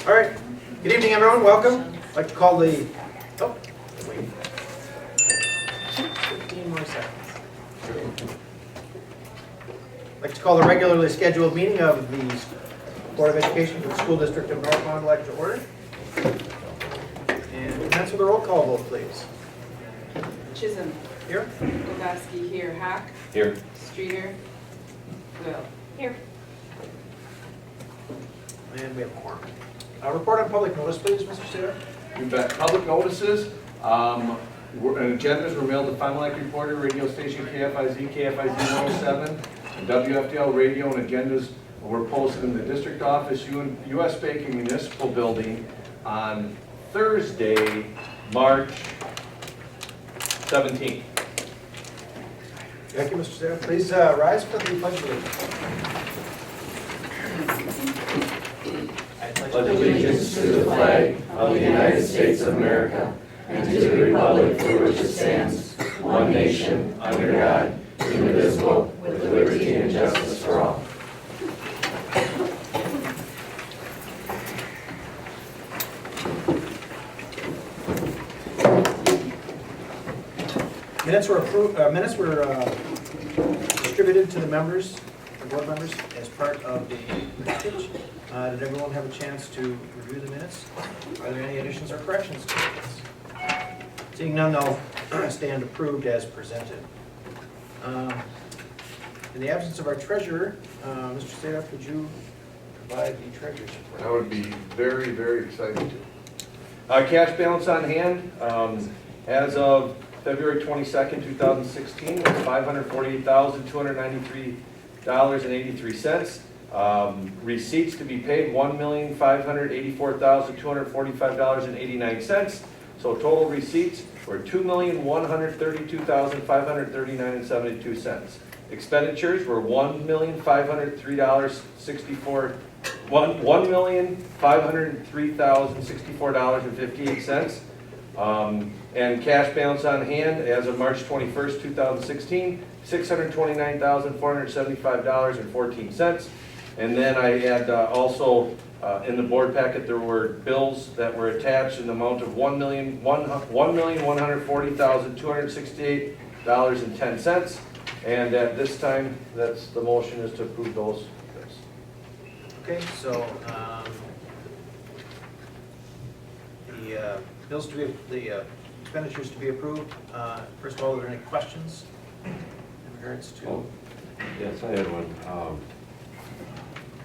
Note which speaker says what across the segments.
Speaker 1: All right. Good evening, everyone. Welcome. I'd like to call the. Oh, wait. 15 more seconds. I'd like to call the regularly scheduled meeting of the Board of Education for the School District of North Pond to order. And commence with a roll call vote, please.
Speaker 2: Chisholm.
Speaker 1: Here.
Speaker 2: Kowalski here. Hack.
Speaker 3: Here.
Speaker 2: Streeter. Will. Here.
Speaker 1: And we have a quorum. Report on public notice, please, Mr. Stater.
Speaker 3: You bet. Public notices, agendas were mailed to Fond du Lac Reporter, radio station KFIZ, KFIZ 107, and WFDL radio, and agendas were posted in the district office, US Bank and Municipal Building on Thursday, March 17th.
Speaker 1: Thank you, Mr. Stater. Please rise for the pledge of allegiance.
Speaker 4: Pledge allegiance to the flag of the United States of America and to the republic for which it stands, one nation, under God, indivisible, with liberty and justice for all.
Speaker 1: Minutes were distributed to the members, the board members, as part of the package. Did everyone have a chance to review the minutes? Are there any additions or corrections to the minutes? Seeing none, they'll stand approved as presented. In the absence of our treasurer, Mr. Stater, could you provide the treasurer's report?
Speaker 3: I would be very, very excited to. Cash balance on hand, as of February 22nd, 2016, was $548,293.83. Receipts to be paid, $1,584,245.89. So total receipts were $2,132,539.72. Expenditures were $1,503,064.58. And cash balance on hand as of March 21st, 2016, $629,475.14. And then I had also in the board packet there were bills that were attached in the amount of $1,140,268.10. And at this time, that's the motion is to approve those bills.
Speaker 1: Okay, so the bills to be, the expenditures to be approved. First of all, are there any questions in regards to?
Speaker 5: Oh, yes, I had one.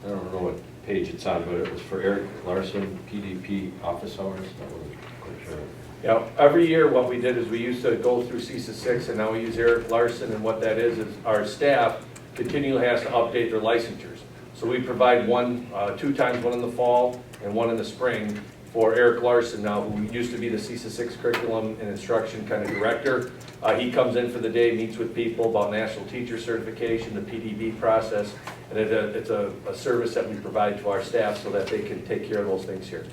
Speaker 5: I don't know what page it's on, but it was for Eric Larson, PDP office hours. I wasn't quite sure.
Speaker 3: Yeah, every year what we did is we used to go through CISA 6 and now we use Eric Larson, and what that is our staff continually has to update their licensures. So we provide one, 2 times, one in the fall and one in the spring for Eric Larson now, who used to be the CISA 6 curriculum and instruction kind of director. He comes in for the day, meets with people about national teacher certification, the PDB process, and it's a service that we provide to our staff so that they can take care of those things here.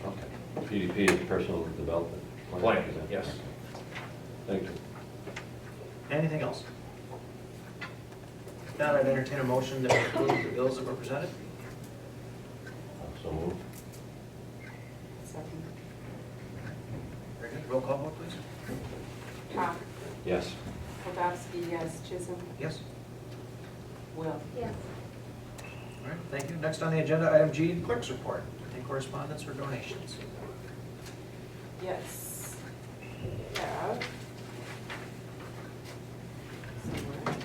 Speaker 5: Okay. PDP is personal development
Speaker 3: Plan, yes.
Speaker 5: Thank you.
Speaker 1: Anything else? If not, I'd entertain a motion that we approve the bills that were presented.
Speaker 5: So moved.
Speaker 2: Second.
Speaker 1: Very good. Roll call vote, please.
Speaker 2: Hack.
Speaker 5: Yes.
Speaker 2: Kowalski, yes. Chisholm.
Speaker 1: Yes.
Speaker 2: Will.
Speaker 6: Yes.
Speaker 1: All right, thank you. Next on the agenda, item G, clerk's report. Any correspondence or donations?
Speaker 2: Yes. Yeah. Somewhere.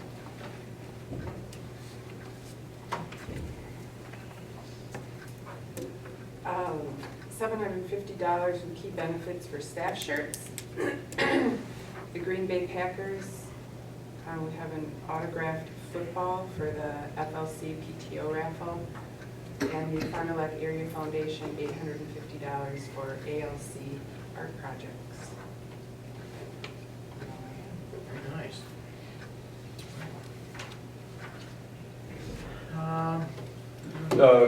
Speaker 2: $750 in key benefits for staff shirts. The Green Bay Packers, we have an autographed football for the FLC PTO raffle. And the Fond du Lac Area Foundation, $850 for ALC art projects.
Speaker 1: Very nice.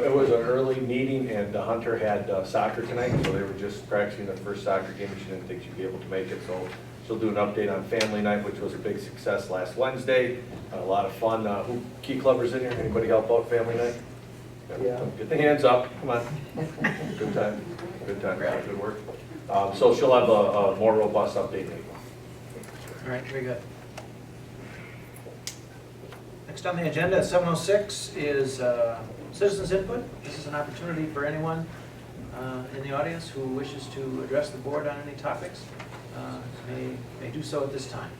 Speaker 3: It was an early meeting, and Hunter had soccer tonight, so they were just practicing the first soccer game. She didn't think she'd be able to make it, so she'll do an update on family night, which was a big success last Wednesday. A lot of fun. Who key clubbers in here? Anybody help out family night?
Speaker 1: Yeah.
Speaker 3: Get the hands up, come on. Good time, good work. So she'll have a more robust update in April.
Speaker 1: All right, very good. Next on the agenda at 7:06 is citizens input. This is an opportunity for anyone in the audience who wishes to address the board on any topics. May do so at this time.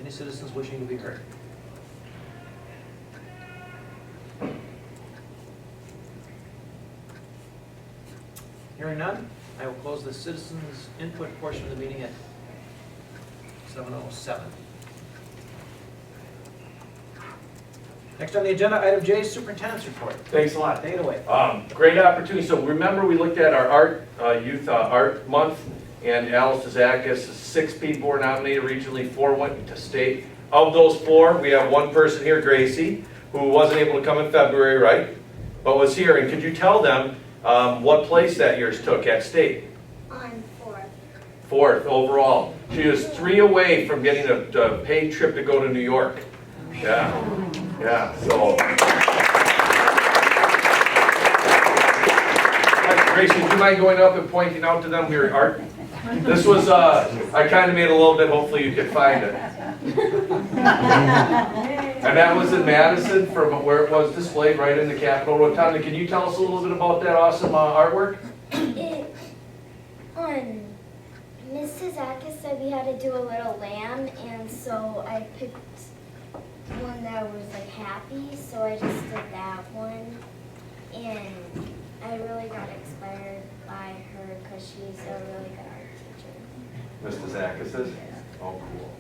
Speaker 1: Any citizens wishing to be heard? Hearing none, I will close the citizens input portion of the meeting at 7:07. Next on the agenda, item J, superintendent's report.
Speaker 3: Thanks a lot.
Speaker 1: Take it away.
Speaker 3: Great opportunity. So remember, we looked at our art, youth art month, and Alice Zachis, 6 people were nominated regionally, 4 went to state. Of those 4, we have one person here, Gracie, who wasn't able to come in February, right? But was here. And could you tell them what place that yours took at state?
Speaker 6: On 4th.
Speaker 3: 4th overall. She was 3 away from getting a paid trip to go to New York. Yeah, so. Gracie, do you mind going up and pointing out to them your art? This was, I kind of made a little bit, hopefully you could find it. And that was in Madison, from where it was displayed right in the Capitol Road. Tanya, can you tell us a little bit about that awesome artwork?
Speaker 6: Mrs. Akis said we had to do a little lamb, and so I picked one that was like happy, so I just did that one. And I really got inspired by her because she's a really good art teacher.
Speaker 3: Mrs. Akis? Oh, cool.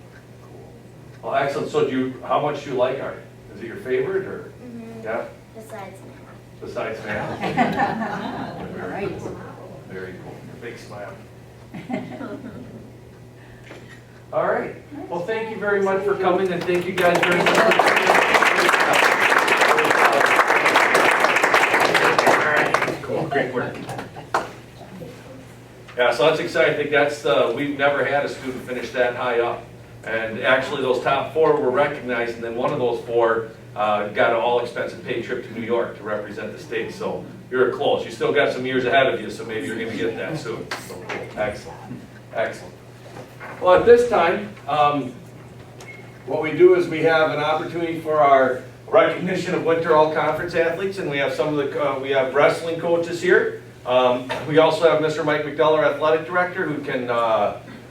Speaker 3: Well, excellent. So how much do you like art? Is it your favorite, or?
Speaker 6: Mm-hmm.
Speaker 3: Yeah?
Speaker 6: Besides math.
Speaker 3: Besides math? Very cool. Very cool. Big smile. All right. Well, thank you very much for coming, and thank you guys very much for coming. All right. Cool. Great work. Yeah, so that's exciting. I think that's we've never had a student finish that high up. And actually, those top 4 were recognized, and then one of those 4 got an all-expensive paid trip to New York to represent the state. So you're close. You still got some years ahead of you, so maybe you're going to get that soon. So cool. Excellent. Excellent. Well, at this time, what we do is we have an opportunity for our recognition of Winter All-Conference athletes, and we have some of the we have wrestling coaches here. We also have Mr. Mike McDowell, our athletic director, who can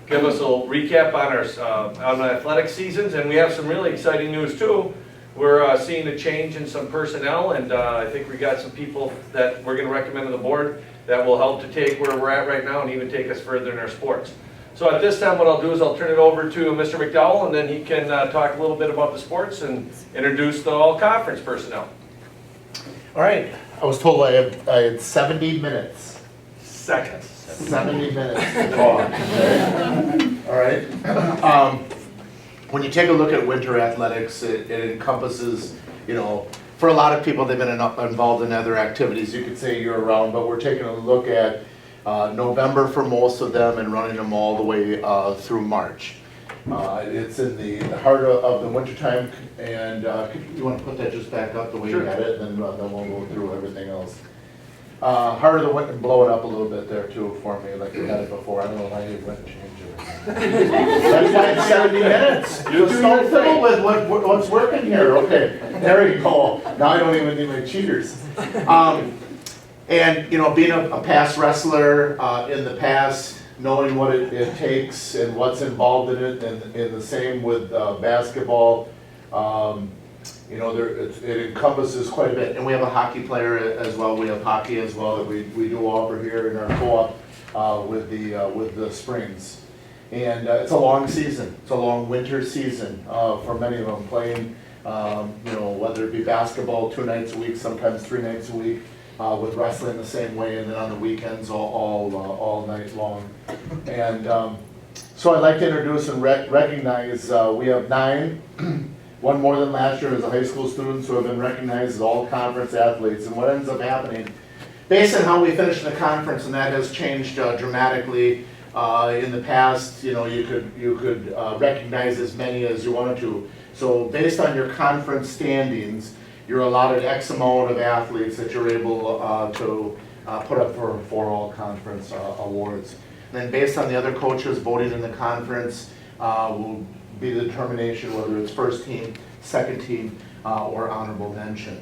Speaker 3: give us a little recap on our athletic seasons, and we have some really exciting news too. We're seeing a change in some personnel, and I think we got some people that we're going to recommend to the board that will help to take where we're at right now and even take us further in our sports. So at this time, what I'll do is I'll turn it over to Mr. McDowell, and then he can talk a little bit about the sports and introduce the all-conference personnel.
Speaker 7: All right, I was told I had 70 minutes.
Speaker 3: Seconds.
Speaker 7: 70 minutes to talk. All right. When you take a look at winter athletics, it encompasses, for a lot of people, they've been involved in other activities. You could say year-round, but we're taking a look at November for most of them and running them all the way through March. It's in the heart of the wintertime, and you want to put that just back up the way you had it, and then we'll go through everything else. Heart of the winter, blow it up a little bit there too for me, like we had it before. I don't know why you went and changed it. That's why it's 70 minutes. Just don't fiddle with what's working here. Okay, there you go. Now I don't even need my cheaters. And being a past wrestler in the past, knowing what it takes and what's involved in it, and the same with basketball. It encompasses quite a bit, and we have a hockey player as well. We have hockey as well that we do offer here in our co-op with the Springs, and it's a long season. It's a long winter season for many of them playing. Whether it be basketball 2 nights a week, sometimes 3 nights a week, with wrestling the same way, and then on the weekends all night long. And so I'd like to introduce and recognize. We have 9. One more than last year as high school students who have been recognized as all conference athletes. And what ends up happening, based on how we finish the conference, and that has changed dramatically. In the past, you could recognize as many as you wanted to. So based on your conference standings, you're allotted X amount of athletes that you're able to put up for all conference awards. And then based on the other coaches voting in the conference will be the determination whether it's first team, second team, or honorable mention.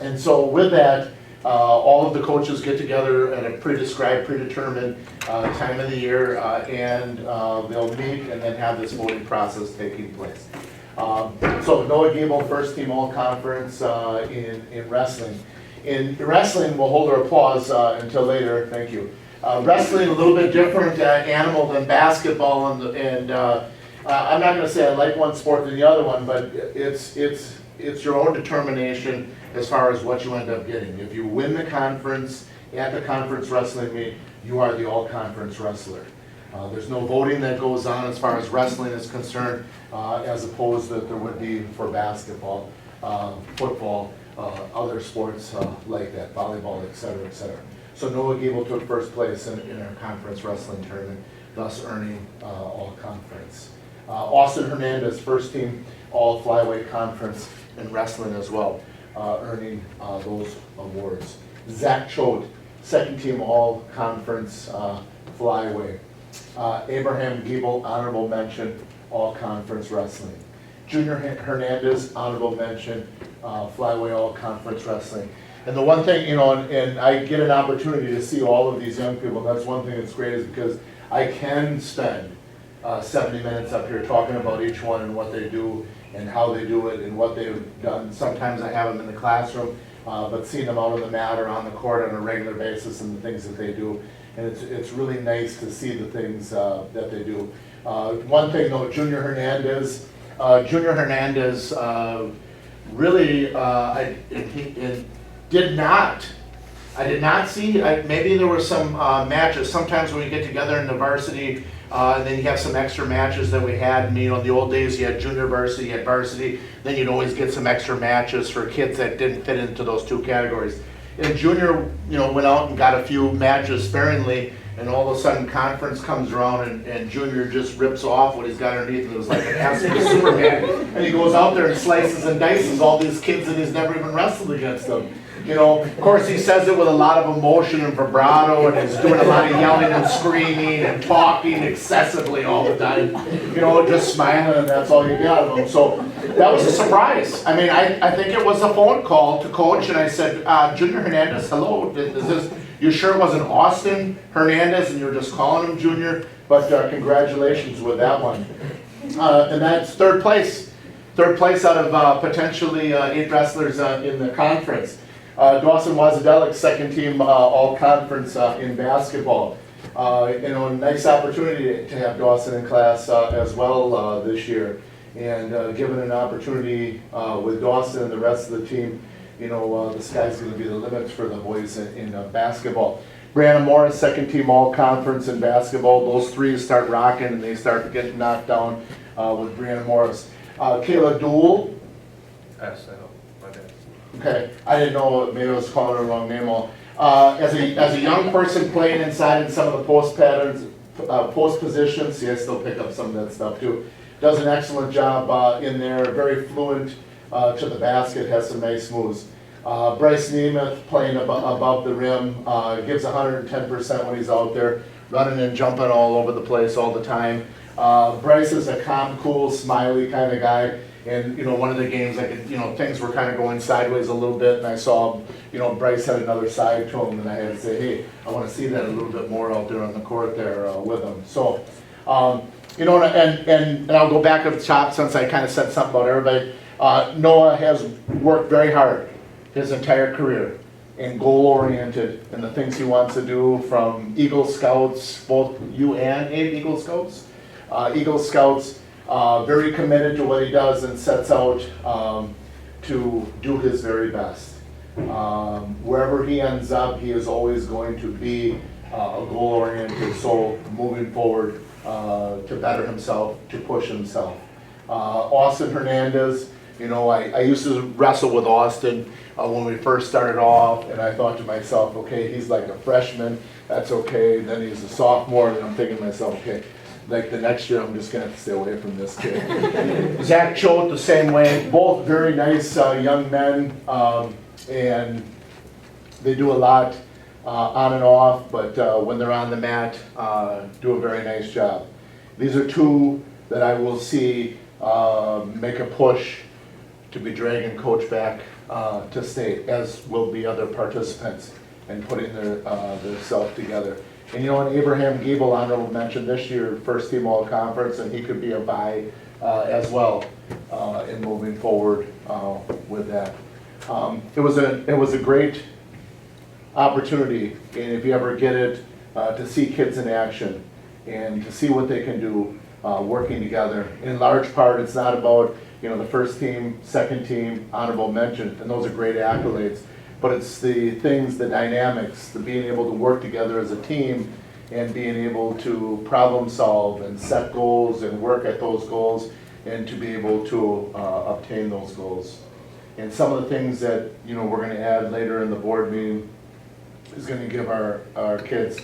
Speaker 7: And so with that, all of the coaches get together at a pre-described, predetermined time of the year, and they'll meet and then have this voting process taking place. So Noah Gable, first team all conference in wrestling. In wrestling, we'll hold our applause until later, thank you. Wrestling, a little bit different animal than basketball, and I'm not gonna say I like one sport than the other one, but it's your own determination as far as what you end up getting. If you win the conference at the conference wrestling meet, you are the all-conference wrestler. There's no voting that goes on as far as wrestling is concerned, as opposed that there would be for basketball, football, other sports like that, volleyball, et cetera, et cetera. So Noah Gable took first place in our conference wrestling tournament, thus earning all conference. Austin Hernandez, first team all flyweight conference in wrestling as well, earning those awards. Zach Choate, second team all conference flyweight. Abraham Gable, honorable mention, all conference wrestling. Junior Hernandez, honorable mention, flyweight all conference wrestling. And the one thing, you know, and I get an opportunity to see all of these young people, that's one thing that's great, is because I can spend 70 minutes up here talking about each one and what they do and how they do it and what they've done. Sometimes I have them in the classroom, but seeing them out on the mat or on the court on a regular basis and the things that they do. And it's really nice to see the things that they do. One thing though, Junior Hernandez really, I did not see, maybe there were some matches. Sometimes when we get together in the varsity, and then you have some extra matches that we had. And, you know, in the old days you had junior varsity, you had varsity, then you'd always get some extra matches for kids that didn't fit into those two categories. And junior, you know, went out and got a few matches sparingly, and all of a sudden conference comes around and junior just rips off what he's got underneath, and it was like an absolute Superman. And he goes out there and slices and dices all these kids that he's never even wrestled against them. You know, of course he says it with a lot of emotion and vibrato, and he's doing a lot of yelling and screaming and talking excessively all the time. You know, just smiling, and that's all you get out of him. So that was a surprise. I mean, I think it was a phone call to coach, and I said, Junior Hernandez, hello, is this, you sure it wasn't Austin Hernandez and you're just calling him Junior? But congratulations with that one. And that's third place. Third place out of potentially 8 wrestlers in the conference. Dawson Wazadelic, second team all-conference in basketball. You know, a nice opportunity to have Dawson in class as well this year. And given an opportunity with Dawson and the rest of the team, you know, the sky's going to be the limit for the boys in basketball. Brandon Morris, second team all-conference in basketball. Those 3 start rocking and they start getting knocked down with Brandon Morris. Kayla Dool.
Speaker 3: Yes, I know. My bad.
Speaker 7: Okay, I didn't know, maybe I was calling her the wrong name. As a young person playing inside in some of the post patterns, post positions, see I still pick up some of that stuff too. Does an excellent job in there, very fluent to the basket, has some nice moves. Bryce Nemeth playing above the rim, gives 110% when he's out there, running and jumping all over the place all the time. Bryce is a calm, cool, smiley kind of guy. And, you know, one of the games, I could, you know, things were kind of going sideways a little bit, and I saw, you know, Bryce had another side to him, and I had to say, hey, I want to see that a little bit more out there on the court there with him. So, you know, and I'll go back up the top since I kind of said something about everybody. Noah has worked very hard his entire career and goal-oriented in the things he wants to do, from Eagle Scouts, both you and Abe Eagle Scouts. Eagle Scouts, very committed to what he does and sets out to do his very best. Wherever he ends up, he is always going to be a goal-oriented soul moving forward to better himself, to push himself. Austin Hernandez, you know, I used to wrestle with Austin when we first started off, and I thought to myself, okay, he's like a freshman, that's okay. Then he's a sophomore, and I'm thinking to myself, okay, like the next year, I'm just gonna have to stay away from this kid. Zach Choate, the same way, both very nice young men, and they do a lot on and off, but when they're on the mat, do a very nice job. These are two that I will see make a push to be dragging coach back to state, as will be other participants, and putting their self together. And you know, and Abraham Gable, honorable mention this year, first team all conference, and he could be a buy as well in moving forward with that. It was a great opportunity, and if you ever get it, to see kids in action and to see what they can do working together. In large part, it's not about, you know, the first team, second team, honorable mention, and those are great accolades, but it's the things, the dynamics, the being able to work together as a team and being able to problem solve and set goals and work at those goals and to be able to obtain those goals. And some of the things that, you know, we're gonna add later in the board meeting is gonna give our kids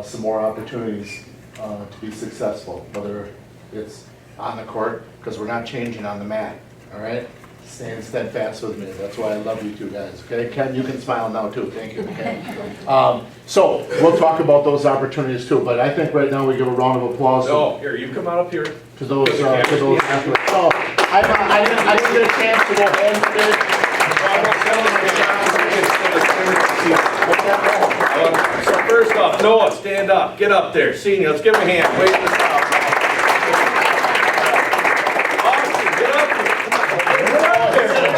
Speaker 7: some more opportunities to be successful, whether it's on the court, because we're not changing on the mat, all right? Staying steadfast with me, that's why I love you two guys, okay? Ken, you can smile now too, thank you, okay? So, we'll talk about those opportunities too, but I think right now we give a round of applause
Speaker 3: No, here, you come on up here.
Speaker 7: to those athletes. So, I didn't get a chance to go home today.
Speaker 3: So first off, Noah, stand up, get up there, senior, let's give him a hand, wave this out. Austin, get up there,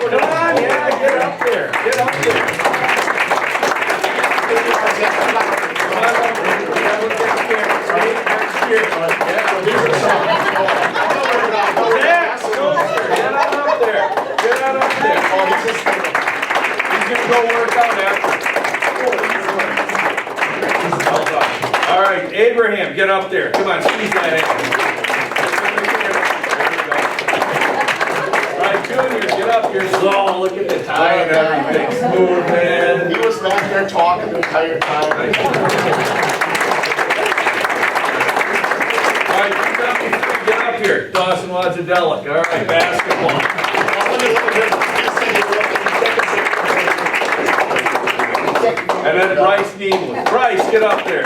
Speaker 3: come on, yeah, get up there, get up there. Come on up there, yeah, look at the camera, right, next year. Yeah, get on up there, get on up there. He's gonna go work out after. All right, Abraham, get up there. Come on, squeeze that in. All right, Junior, get up here. Oh, look at the tie and everything. Smooth, man.
Speaker 7: He was back there talking the entire time.
Speaker 3: All right, get up here. Dawson Wadzadelic. All right, basketball. And then Bryce Needland. Bryce, get up there.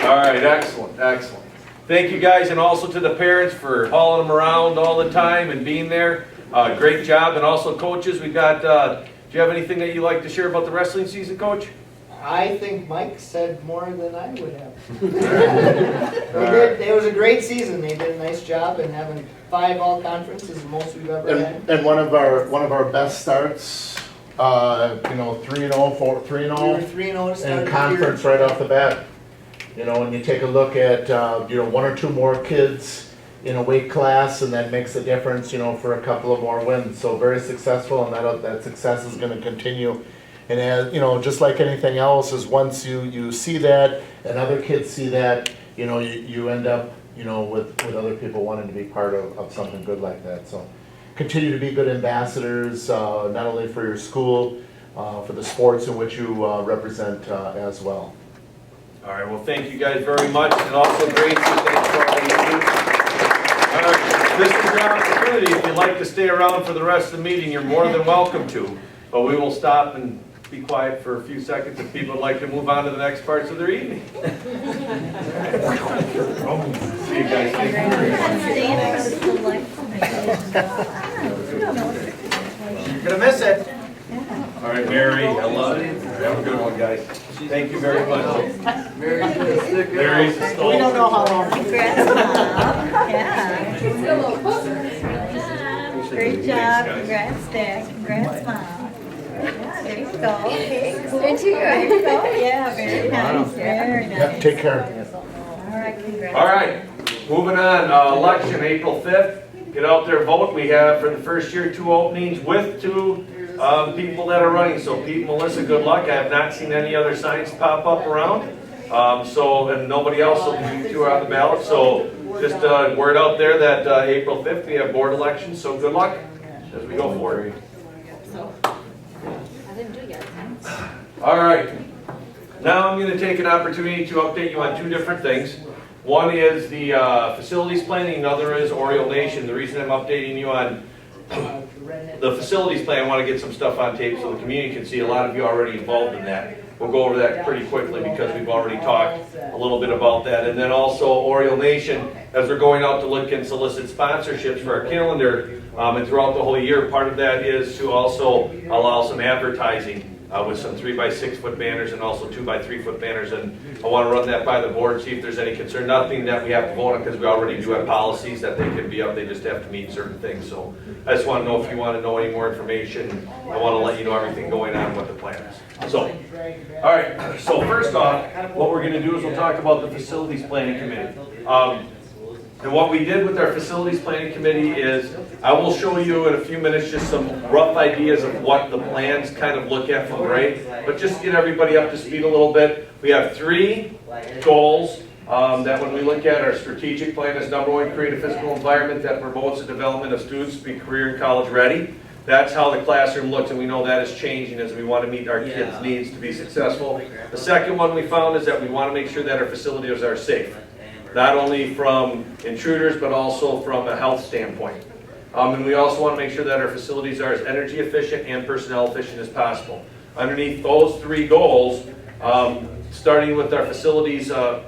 Speaker 3: All right, excellent, excellent. Thank you guys, and also to the parents for hauling them around all the time and being there. Great job, and also coaches. We got. Do you have anything that you'd like to share about the wrestling season, Coach?
Speaker 8: I think Mike said more than I would have. It was a great season. They did a nice job in having 5 all-conferences, the most we've ever had.
Speaker 7: And one of our best starts, you know, 3-0, 3-0.
Speaker 8: We were 3-0 to start
Speaker 7: And
Speaker 8: the
Speaker 7: conference
Speaker 8: year.
Speaker 7: right off the bat. You know, when you take a look at, you know, 1 or 2 more kids in a weight class, and that makes a difference, you know, for a couple of more wins. So very successful, and that success is going to continue. And as, you know, just like anything else, is once you see that and other kids see that, you know, you end up, you know, with other people wanting to be part of something good like that. So continue to be good ambassadors, not only for your school, for the sports in which you represent as well.
Speaker 3: All right, well, thank you guys very much, and also Gracie, thanks for all you do. All right, this is your opportunity. If you'd like to stay around for the rest of the meeting, you're more than welcome to. But we will stop and be quiet for a few seconds if people would like to move on to the next parts of their evening. See you guys. Thank you.
Speaker 1: You're gonna miss it.
Speaker 3: All right, Mary, I love it. Have a good one, guys. Thank you very much. Mary's the
Speaker 8: We don't know how long.
Speaker 9: Congrats, Mom. Yeah. Great job. Congrats, Dad. Congrats, Mom. Yeah, there you go. Okay. Cool. There you go. Yeah, very nice. Very nice.
Speaker 7: Yep, take care.
Speaker 9: All right, congrats.
Speaker 3: All right, moving on, election, April 5th. Get out there, vote. We have, for the first year, 2 openings with 2 people that are running. So Pete and Melissa, good luck. I have not seen any other signs pop up around. And nobody else will be 2 on the ballot. So just word out there that April 5th, we have board elections. So good luck as we go forward. All right. Now I'm gonna take an opportunity to update you on two different things. One is the facilities planning, another is Oriole Nation. The reason I'm updating you on the facilities plan, I want to get some stuff on tape so the community can see. A lot of you are already involved in that. We'll go over that pretty quickly because we've already talked a little bit about that. And then also Oriole Nation, as we're going out to look and solicit sponsorships for our calendar and throughout the whole year, part of that is to also allow some advertising with some 3x6 foot banners and also 2x3 foot banners. And I want to run that by the board, see if there's any concern. Nothing that we have to vote on because we already do have policies that they can be up. They just have to meet certain things. So I just want to know if you want to know any more information. I want to let you know everything going on, what the plan is. So, all right. So first off, what we're going to do is we'll talk about the facilities planning committee. And what we did with our facilities planning committee is, I will show you in a few minutes just some rough ideas of what the plans kind of look at from grade, but just to get everybody up to speed a little bit, we have 3 goals that when we look at our strategic plan is number 1, create a physical environment that promotes the development of students to be career and college ready. That's how the classroom looks, and we know that is changing as we want to meet our kids' needs to be successful. The second one we found is that we want to make sure that our facilities are safe. Not only from intruders, but also from a health standpoint. And we also want to make sure that our facilities are as energy efficient and personnel efficient as possible. Underneath those 3 goals, starting with our facilities, kind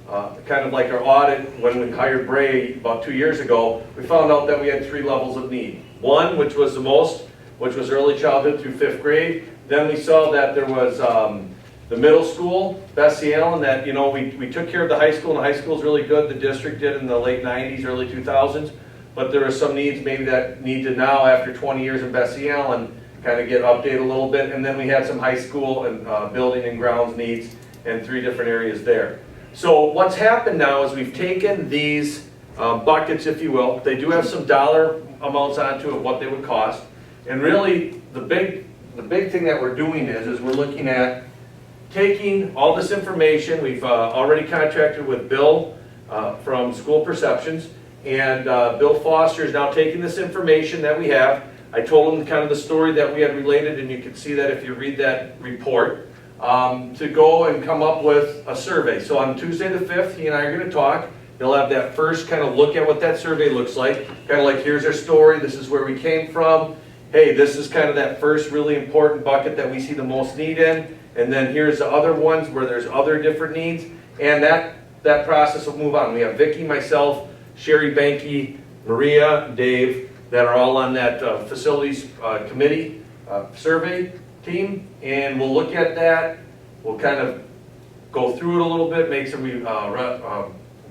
Speaker 3: of like our audit, when we hired Bray about 2 years ago, we found out that we had 3 levels of need. 1, which was the most, which was early childhood through 5th grade. Then we saw that there was the middle school, Bessie Allen, that, you know, we took care of the high school, and the high school is really good. The district did in the late 90s, early 2000s. But there are some needs maybe that need to now, after 20 years in Bessie Allen, kind of get updated a little bit. And then we had some high school and building and grounds needs in 3 different areas there. So what's happened now is we've taken these buckets, if you will. They do have some dollar amounts onto it, what they would cost. And really, the big thing that we're doing is we're looking at taking all this information. We've already contracted with Bill from School Perceptions, and Bill Foster is now taking this information that we have. I told him kind of the story that we had related, and you can see that if you read that report, to go and come up with a survey. So on Tuesday the 5th, he and I are going to talk. He'll have that first kind of look at what that survey looks like. Kind of like, here's our story, this is where we came from. Hey, this is kind of that first really important bucket that we see the most need in. And then here's the other ones where there's other different needs. And that process will move on. We have Vicki, myself, Sherry Banky, Maria, Dave, that are all on that facilities committee survey team. And we'll look at that. We'll kind of go through it a little bit, make some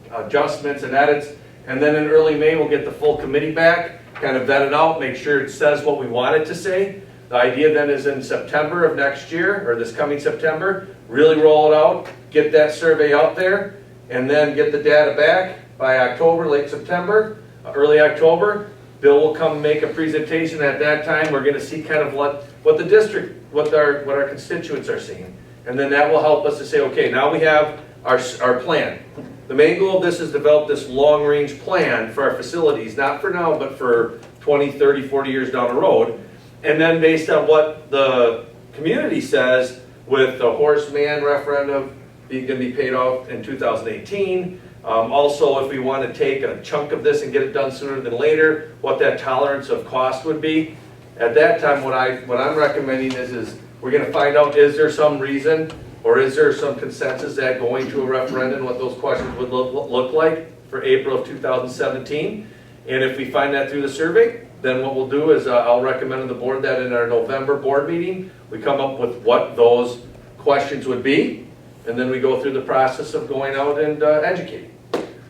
Speaker 3: adjustments and edits. And then in early May, we'll get the full committee back, kind of vet it out, make sure it says what we want it to say. The idea then is in September of next year, or this coming September, really roll it out, get that survey out there, and then get the data back by October, late September, early October. Bill will come make a presentation. At that time, we're going to see kind of what the district, what our constituents are seeing. And then that will help us to say, okay, now we have our plan. The main goal of this is develop this long-range plan for our facilities, not for now, but for 20, 30, 40 years down the road. And then based on what the community says, with the horseman referendum going to be paid off in 2018, also if we want to take a chunk of this and get it done sooner than later, what that tolerance of cost would be. At that time, what I'm recommending is we're going to find out, is there some reason or is there some consensus that going to a referendum, what those questions would look like for April of 2017. And if we find that through the survey, then what we'll do is I'll recommend to the board that in our November board meeting, we come up with what those questions would be, and then we go through the process of going out and educating.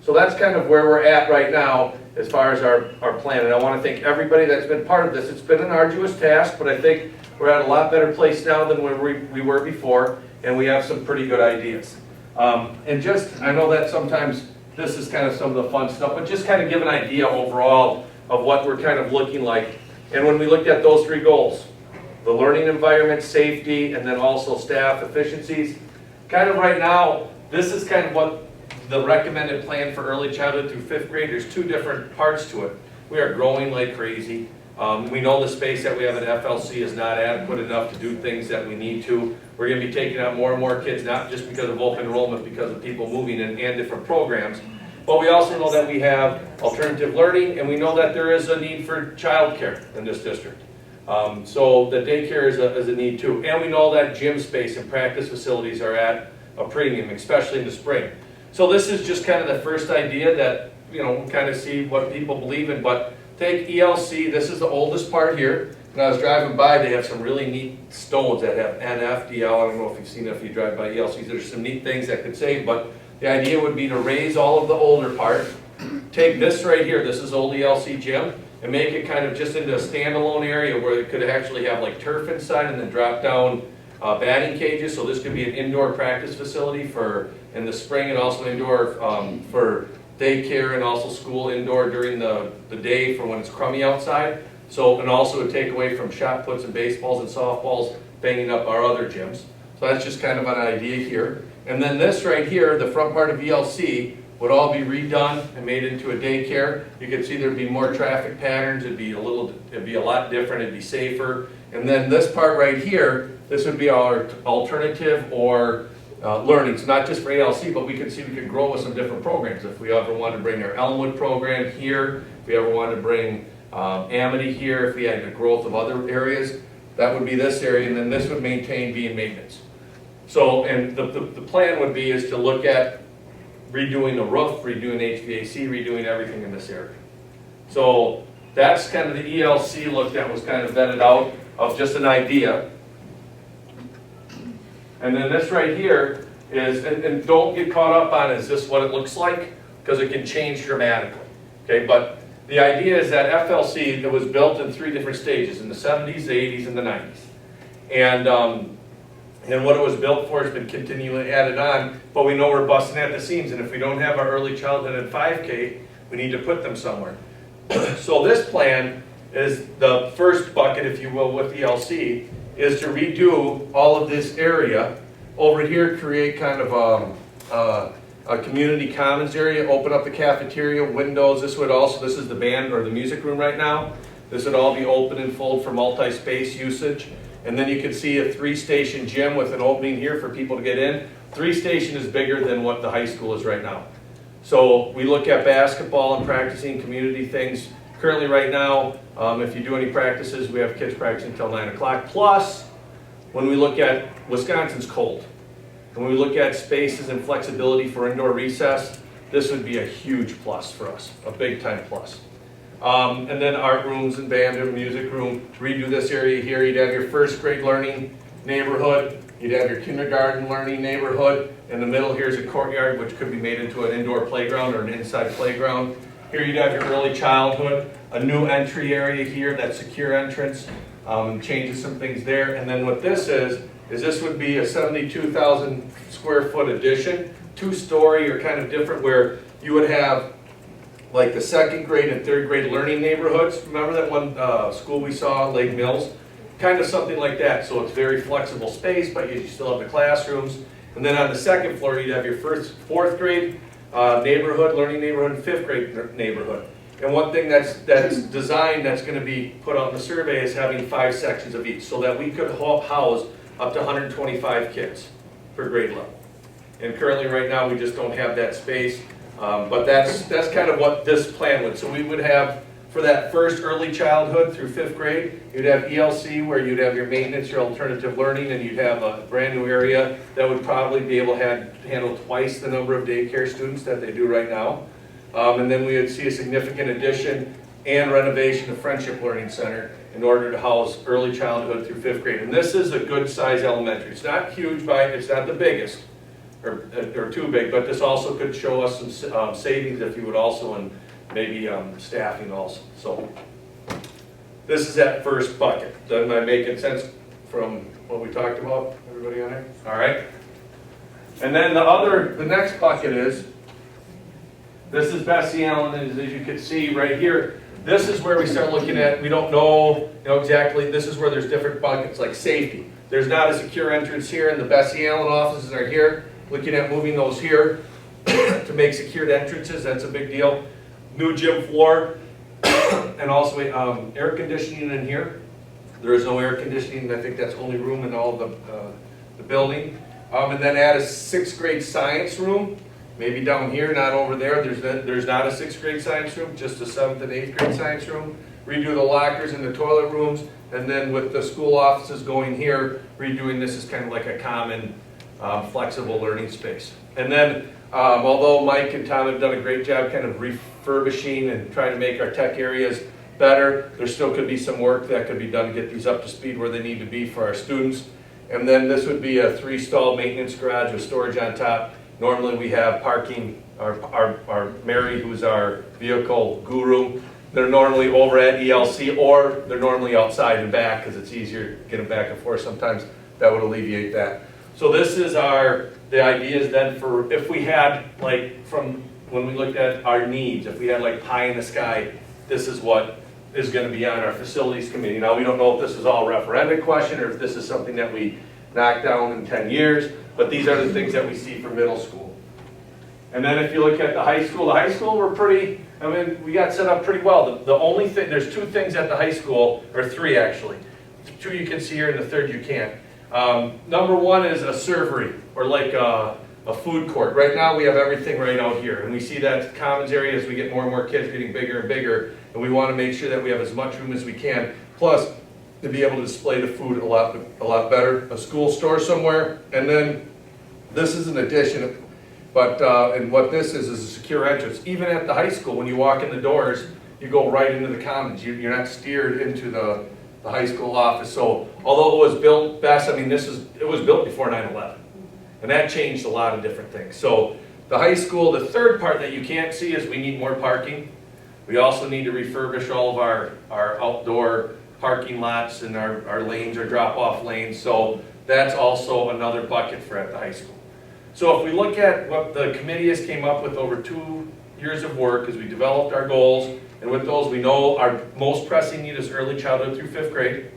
Speaker 3: So that's kind of where we're at right now as far as our plan. And I want to thank everybody that's been part of this. It's been an arduous task, but I think we're at a lot better place now than where we were before, and we have some pretty good ideas. And just, I know that sometimes this is kind of some of the fun stuff, but just kind of give an idea overall of what we're kind of looking like. And when we looked at those 3 goals, the learning environment, safety, and then also staff efficiencies, kind of right now, this is kind of what the recommended plan for early childhood through 5th grade. There's 2 different parts to it. We are growing like crazy. We know the space that we have at FLC is not adequate enough to do things that we need to. We're gonna be taking on more and more kids, not just because of open enrollment, because of people moving and different programs. But we also know that we have alternative learning, and we know that there is a need for childcare in this district. So the daycare is a need too. And we know that gym space and practice facilities are at a premium, especially in the spring. So this is just kind of the first idea that, we'll kind of see what people believe in. But take ELC, this is the oldest part here. When I was driving by, they have some really neat stones that have NFDL. I don't know if you've seen it if you drive by ELCs. There's some neat things that could save, but the idea would be to raise all of the older part, take this right here, this is old ELC gym, and make it kind of just into a standalone area where it could actually have like turf inside and then drop down batting cages. So this could be an indoor practice facility for in the spring, and also indoor for daycare, and also school indoor during the day for when it's crummy outside. So, and also to take away from shot puts and baseballs and softballs banging up our other gyms. So that's just kind of an idea here. And then this right here, the front part of ELC, would all be redone and made into a daycare. You can see there'd be more traffic patterns. It'd be a lot different. It'd be safer. And then this part right here, this would be our alternative or learning. So not just for ALC, but we could see we could grow with some different programs. If we ever wanted to bring our Elmwood program here, if we ever wanted to bring Amity here, if we had the growth of other areas, that would be this area, and then this would maintain being maintenance. So, and the plan would be is to look at redoing the roof, redoing HVAC, redoing everything in this area. So that's kind of the ELC look that was kind of vetted out of just an idea. And then this right here is, and don't get caught up on is this what it looks like, because it can change dramatically. Okay, but the idea is that FLC, that was built in 3 different stages, in the 70s, the 80s, and the 90s. And what it was built for has been continually added on, but we know we're busting at the seams, and if we don't have our early childhood at 5K, we need to put them somewhere. So this plan is the first bucket, if you will, with ELC, is to redo all of this area. Over here, create kind of a community commons area, open up the cafeteria, windows. This is the band or the music room right now. This would all be open and full for multi-space usage. And then you can see a 3-station gym with an opening here for people to get in. 3-station is bigger than what the high school is right now. So we look at basketball and practicing community things. Currently right now, if you do any practices, we have kids practicing until 9 o'clock. Plus, when we look at, Wisconsin's cold. When we look at spaces and flexibility for indoor recess, this would be a huge plus for us, a big time plus. And then art rooms and band and music room. To redo this area here, you'd have your 1st grade learning neighborhood, you'd have your kindergarten learning neighborhood. In the middle here's a courtyard, which could be made into an indoor playground or an inside playground. Here you'd have your early childhood, a new entry area here, that secure entrance, changes some things there. And then what this is this would be a 72,000 square foot addition, 2-story or kind of different, where you would have like the 2nd grade and 3rd grade learning neighborhoods. Remember that one school we saw, Lake Mills? Kind of something like that. So it's very flexible space, but you still have the classrooms. And then on the 2nd floor, you'd have your 4th grade neighborhood, learning neighborhood, and 5th grade neighborhood. And one thing that's designed, that's going to be put out in the survey, is having 5 sections of each, so that we could house up to 125 kids per grade level. And currently right now we just don't have that space, but that's kind of what this plan would. So we would have, for that first early childhood through 5th grade, you'd have ELC where you'd have your maintenance, your alternative learning, and you'd have a brand new area that would probably be able to handle twice the number of daycare students that they do right now. And then we would see a significant addition and renovation of Friendship Learning Center in order to house early childhood through 5th grade. And this is a good size elementary. It's not huge it's not the biggest or too big, but this also could show us some savings, if you would also, and maybe staffing also. So this is that first bucket. Am I making sense from what we talked about? Everybody on there? All right. And then the next bucket is, this is Bessie Allen, as you can see right here. This is where we start looking at, we don't know, exactly, this is where there's different buckets, like safety. There's not a secure entrance here, and the Bessie Allen offices are here. Looking at moving those here to make secured entrances, that's a big deal. New gym floor, and also air conditioning in here. There is no air conditioning. I think that's only room in all the the building. And then add a 6th grade science room, maybe down here, not over there. There's not a 6th grade science room, just a 7th and 8th grade science room. Redo the lockers and the toilet rooms, and then with the school offices going here, redoing this as kind of like a common flexible learning space. And then, although Mike and Tom have done a great job kind of refurbishing and trying to make our tech areas better, there still could be some work that could be done to get these up to speed where they need to be for our students. And then this would be a 3-stall maintenance garage with storage on top. Normally we have parking, our Mary, who's our vehicle guru, they're normally over at ELC, or they're normally outside and back because it's easier to get them back and forth. Sometimes that would alleviate that. So this is the ideas then for if we had, like, from when we looked at our needs, if we had like pie in the sky, this is what is going to be on our facilities committee. Now, we don't know if this is all a referendum question or if this is something that we knock down in 10 years, but these are the things that we see for middle school. And then if you look at the high school we're pretty, I mean, we got set up pretty well. The only thing, there's 2 things at the high school, or 3 actually. 2 you can see here and the 3rd you can't. Number 1 is a servery, or like a food court. Right now we have everything right out here, and we see that commons area as we get more and more kids getting bigger and bigger, and we want to make sure that we have as much room as we can. Plus, to be able to display the food a lot better. A school store somewhere, and then this is an addition, but and what this is a secure entrance. Even at the high school, when you walk in the doors, you go right into the commons. You're not steered into the high school office. So although it was built best, I mean, it was built before 9/11, and that changed a lot of different things. So the high school, the 3rd part that you can't see is we need more parking. We also need to refurbish all of our outdoor parking lots and our lanes, our drop-off lanes. So that's also another bucket for at the high school. So if we look at what the committee has came up with over 2 years of work, as we developed our goals, and with those we know our most pressing need is early childhood through 5th grade.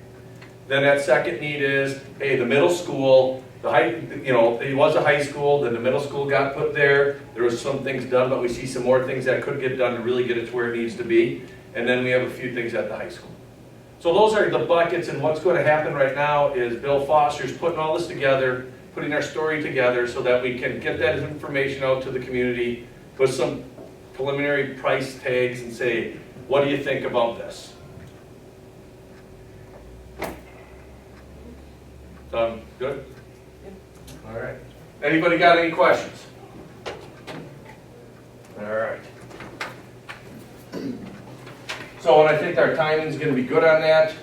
Speaker 3: Then that second need is, hey, the middle school, it was a high school, then the middle school got put there. There was some things done, but we see some more things that could get done to really get it to where it needs to be. And then we have a few things at the high school. So those are the buckets, and what's going to happen right now is Bill Foster's putting all this together, putting our story together so that we can get that information out to the community, put some preliminary price tags and say, what do you think about this? Good? All right. Anybody got any questions? All right. So, and I think our timing's going to be good on that.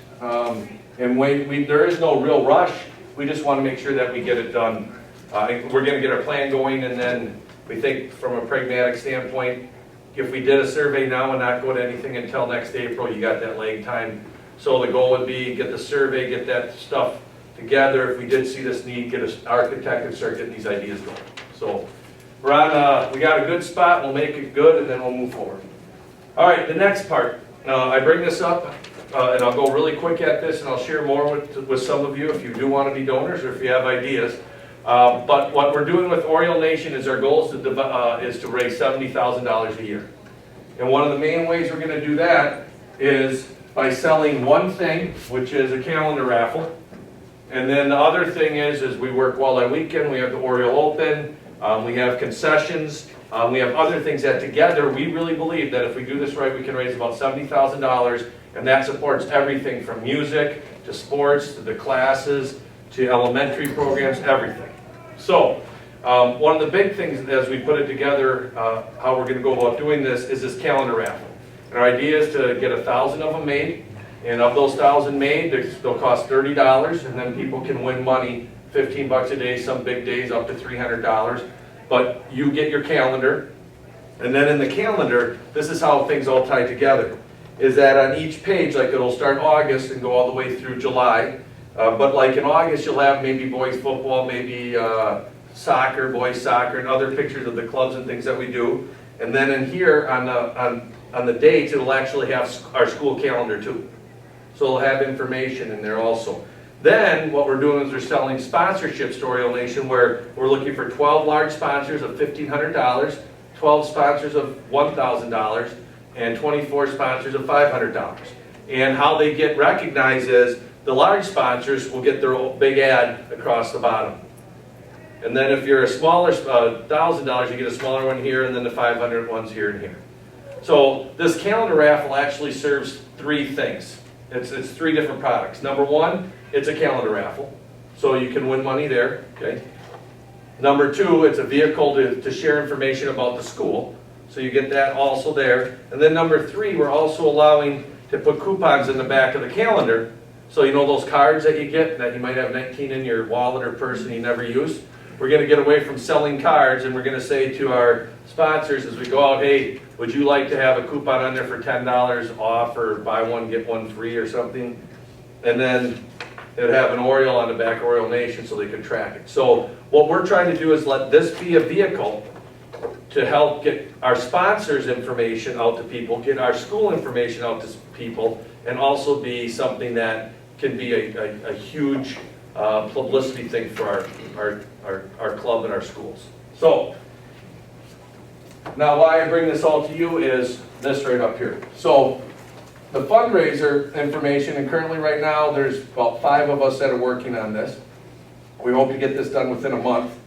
Speaker 3: And there is no real rush. We just want to make sure that we get it done. We're going to get our plan going, and then we think from a pragmatic standpoint, if we did a survey now and not go to anything until next April, you got that lag time. So the goal would be get the survey, get that stuff together. If we did see this need, get an architect and start getting these ideas going. So we got a good spot. We'll make it good, and then we'll move forward. All right, the next part. I bring this up, and I'll go really quick at this, and I'll share more with some of you if you do want to be donors or if you have ideas. But what we're doing with Oriole Nation is our goal is to raise $70,000 a year. And one of the main ways we're going to do that is by selling one thing, which is a calendar raffle. And then the other thing is we work Walleye Weekend, we have the Oriole Open, we have concessions, we have other things that together we really believe that if we do this right, we can raise about $70,000, and that supports everything from music to sports to the classes to elementary programs, everything. So one of the big things as we put it together, how we're going to go about doing this is this calendar raffle. And our idea is to get 1,000 of them made, and of those 1,000 made, they'll cost $30, and then people can win money, $15 a day, some big days up to $300. But you get your calendar, and then in the calendar, this is how things all tie together, is that on each page, like it'll start August and go all the way through July, but like in August, you'll have maybe boys football, maybe soccer, boys soccer, and other pictures of the clubs and things that we do. And then in here, on the dates, it'll actually have our school calendar too. So it'll have information in there also. Then what we're doing is we're selling sponsorships to Oriole Nation, where we're looking for 12 large sponsors of $1,500, 12 sponsors of $1,000, and 24 sponsors of $500. And how they get recognized is the large sponsors will get their big ad across the bottom. And then if you're a smaller, $1,000, you get a smaller one here, and then the 500 ones here and here. So this calendar raffle actually serves three things. It's three different products. Number one, it's a calendar raffle, so you can win money there, okay? Number two, it's a vehicle to share information about the school, so you get that also there. And then number three, we're also allowing to put coupons in the back of the calendar, so you know those cards that you get, that you might have 19 in your wallet or purse and you never use. We're going to get away from selling cards, and we're going to say to our sponsors as we go out, hey, would you like to have a coupon on there for $10 off, or buy one, get one free or something? And then it would have an Oriole on the back, Oriole Nation, so they can track it. So what we're trying to do is let this be a vehicle to help get our sponsors' information out to people, get our school information out to people, and also be something that can be a huge publicity thing for our club and our schools. So, now why I bring this all to you is this right up here. So, the fundraiser information, and currently right now there's about 5 of us that are working on this. We hope to get this done within a month.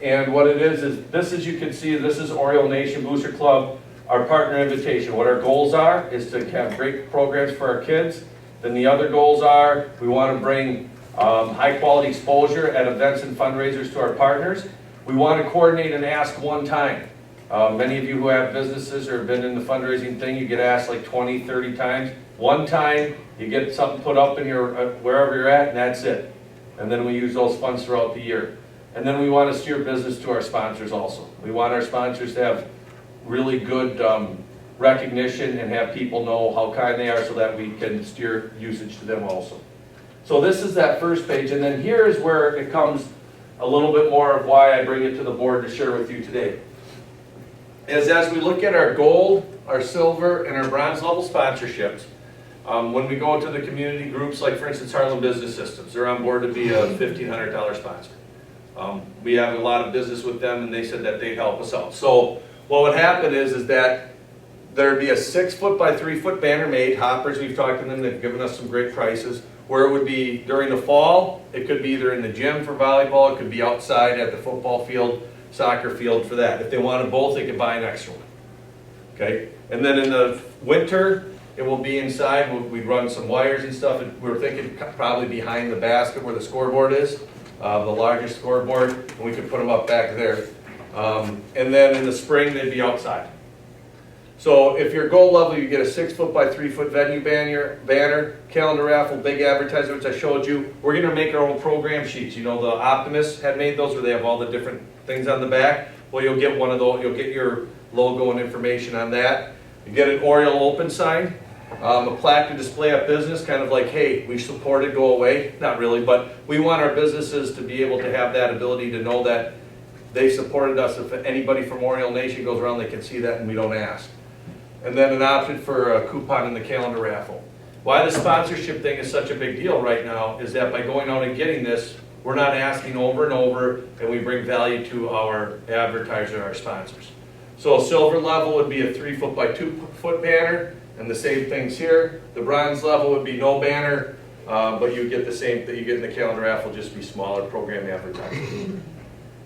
Speaker 3: And what it is this, as you can see, this is Oriole Nation Booster Club, our partner invitation. What our goals are is to have great programs for our kids. Then the other goals are we want to bring high quality exposure at events and fundraisers to our partners. We want to coordinate and ask one time. Many of you who have businesses or have been in the fundraising thing, you get asked like 20, 30 times. One time, you get something put up in your wherever you're at, and that's it. And then we use those funds throughout the year. And then we want to steer business to our sponsors also. We want our sponsors to have really good recognition and have people know how kind they are so that we can steer usage to them also. So this is that first page, and then here is where it comes a little bit more of why I bring it to the board to share with you today. As we look at our gold, our silver, and our bronze level sponsorships, when we go to the community groups, like for instance Harlem Business Systems, they're on board to be a $1,500 sponsor. We have a lot of business with them, and they said that they'd help us out. So what would happen is that there'd be a 6-foot by 3-foot banner made, hoppers, we've talked to them, they've given us some great prices, where it would be during the fall, it could be either in the gym for volleyball, it could be outside at the football field, soccer field for that. If they wanted both, they could buy an extra one. Okay? And then in the winter, it will be inside, we'd run some wires and stuff, and we're thinking probably behind the basket where the scoreboard is, the largest scoreboard, and we could put them up back there. And then in the spring, they'd be outside. So if your goal level, you get a 6-foot by 3-foot venue banner, calendar raffle, big advertiser, which I showed you. We're going to make our own program sheets. You know, the Optimists had made those where they have all the different things on the back. Well, you'll get one of those. You'll get your logo and information on that. You get an Oriole Open sign, a plaque to display at business, kind of like, hey, we support it, go away. Not really, but we want our businesses to be able to have that ability to know that they supported us. If anybody from Oriole Nation goes around, they can see that and we don't ask. And then an option for a coupon in the calendar raffle. Why the sponsorship thing is such a big deal right now is that by going out and getting this, we're not asking over and over, and we bring value to our advertiser, our sponsors. So a silver level would be a 3-foot by 2-foot banner, and the same things here. The bronze level would be no banner, but you get the same that you get in the calendar raffle, just be smaller program advertising.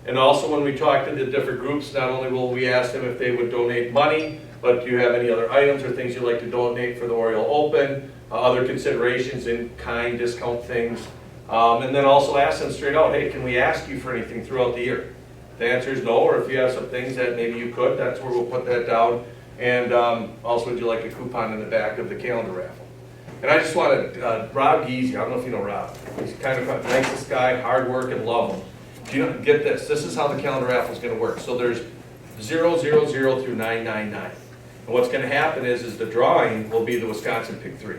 Speaker 3: And also when we talk to the different groups, not only will we ask them if they would donate money, but do you have any other items or things you'd like to donate for the Oriole Open, other considerations in kind, discount things, and then also ask them straight out, hey, can we ask you for anything throughout the year? The answer is no, or if you have some things that maybe you could, that's where we'll put that down. And also, would you like a coupon in the back of the calendar raffle? And I just want to, Rob Geezy, I don't know if you know Rob, he's kind of the nicest guy, hard work, and love him. Do you know, get this, this is how the calendar raffle is going to work. So there's 000 through 999. And what's going to happen is the drawing will be the Wisconsin Pick 3.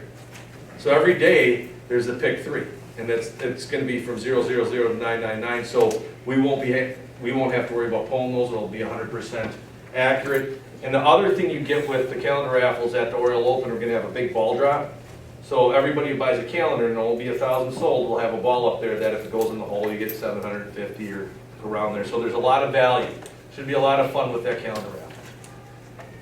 Speaker 3: So every day, there's the Pick 3. And it's going to be from 000 to 999, so we won't have to worry about pulling those. It'll be 100% accurate. And the other thing you get with the calendar raffles at the Oriole Open, we're going to have a big ball drop. So everybody who buys a calendar, and there'll be 1,000 sold, will have a ball up there that if it goes in the hole, you get 750 or around there. So there's a lot of value. Should be a lot of fun with that calendar raffle.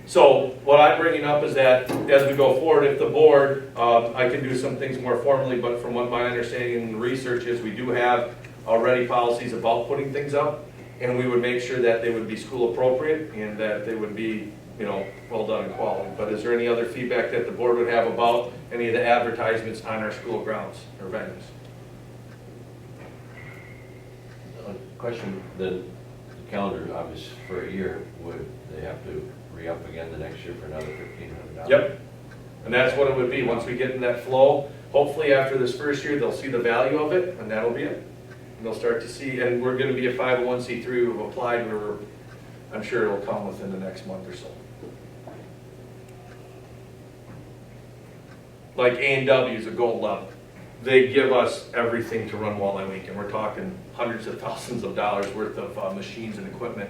Speaker 3: So what I'm bringing up is that as we go forward, if the board, I can do some things more formally, but from what my understanding and research is, we do have already policies about putting things up, and we would make sure that they would be school appropriate and that they would be, you know, well done and quality. But is there any other feedback that the board would have about any of the advertisements on our school grounds or venues?
Speaker 5: Question, the calendar, obviously, for a year, would they have to re-up again the next year for another $1,500?
Speaker 3: Yep. And that's what it would be, once we get in that flow. Hopefully after this first year, they'll see the value of it, and that'll be it. And they'll start to see, and we're gonna be a 501c3, we've applied, I'm sure it'll come within the next month or so. Like A&W is a gold level. They give us everything to run Walleye Week, and we're talking hundreds of thousands of dollars worth of machines and equipment,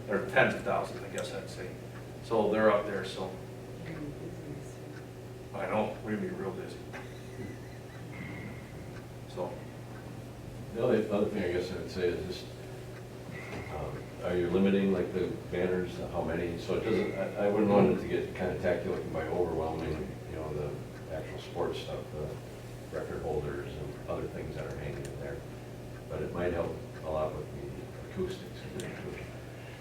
Speaker 3: or tens of thousands, I guess I'd say. So they're up there, so. I know, we're gonna be real busy. So.
Speaker 5: The only other thing I guess I would say is just, are you limiting like the banners, how many? So it doesn't, I wouldn't want it to get kind of tacky looking by overwhelming, you know, the actual sports stuff, the record holders and other things that are hanging in there. But it might help a lot with the acoustics.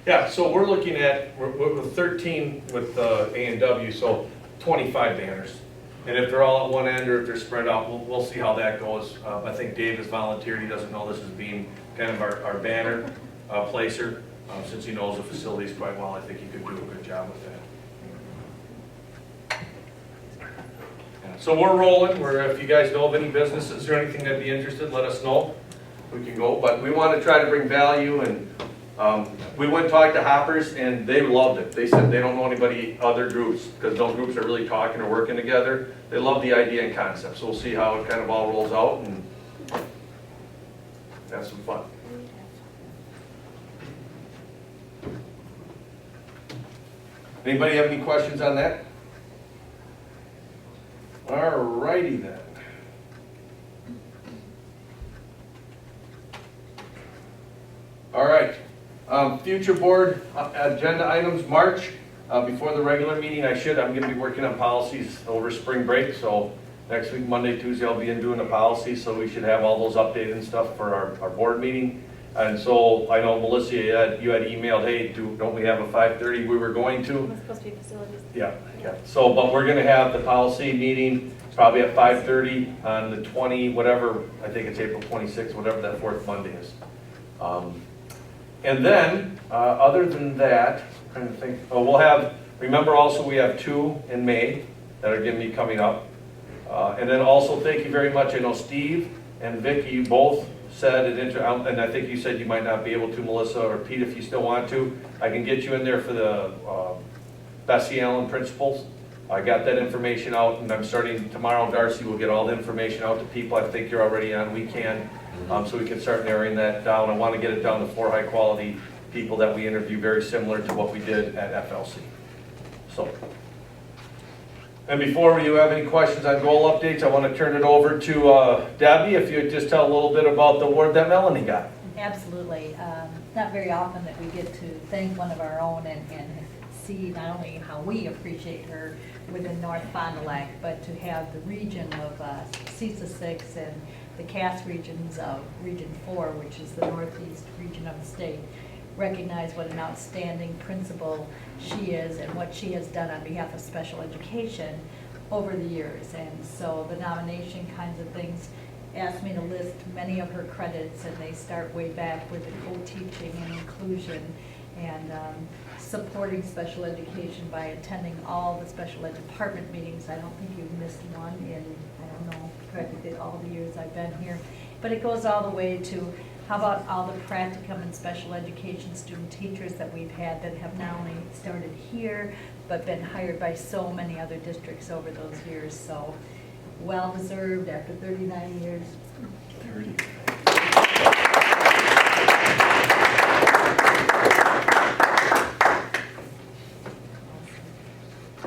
Speaker 3: Yeah, so we're looking at, we're with 13 with A&W, so 25 banners. And if they're all at one end or if they're spread out, we'll see how that goes. I think Dave has volunteered, he doesn't know this as being kind of our banner placer. Since he knows the facilities quite well, I think he could do a good job with that. Yeah, so we're rolling, if you guys know of any businesses or anything that'd be interested, let us know. We can go, but we want to try to bring value, and we went and talked to Hoppers and they loved it. They said they don't know anybody, other groups, because no groups are really talking or working together. They love the idea and concept, so we'll see how it kind of all rolls out and have some fun. Anybody have any questions on that? All righty then. All right, future board agenda items, March, before the regular meeting, I'm gonna be working on policies over spring break, so next week, Monday, Tuesday, I'll be in doing the policy, so we should have all those updated and stuff for our board meeting. And so, I know Melissa, you had emailed, hey, don't we have a 5:30 we were going to?
Speaker 10: It's supposed to be facilities.
Speaker 3: Yeah, so, but we're gonna have the policy meeting probably at 5:30 on the 20, whatever, I think it's April 26th, whatever that fourth Monday is. And then, other than that, I'm trying to think, we'll have, remember also we have 2 in May that are gonna be coming up. And then also, thank you very much, I know Steve and Vicky, you both said, and I think you said you might not be able to, Melissa, or Pete, if you still want to, I can get you in there for the Bessie Allen principles. I got that information out, and I'm starting tomorrow. Darcy will get all the information out to people. I think you're already on weekend, so we can start narrowing that down. I want to get it down to 4 high-quality people that we interview, very similar to what we did at FLC. So, and before you have any questions on goal updates, I want to turn it over to Debbie, if you would just tell a little bit about the award that Melanie got.
Speaker 9: Absolutely. Not very often that we get to thank one of our own and see not only how we appreciate her within North Fond du Lac, but to have the region of CISA 6 and the CAS regions of Region 4, which is the northeast region of the state, recognize what an outstanding principal she is and what she has done on behalf of special education over the years. And so the nomination kinds of things asked me to list many of her credits, and they start way back with the co-teaching and inclusion and supporting special education by attending all the special ed department meetings. I don't think you've missed one in, I don't know, practically all the years I've been here. But it goes all the way to how about all the practicum and special education student teachers that we've had that have not only started here, but been hired by so many other districts over those years. So well-deserved after 39 years.
Speaker 3: 30.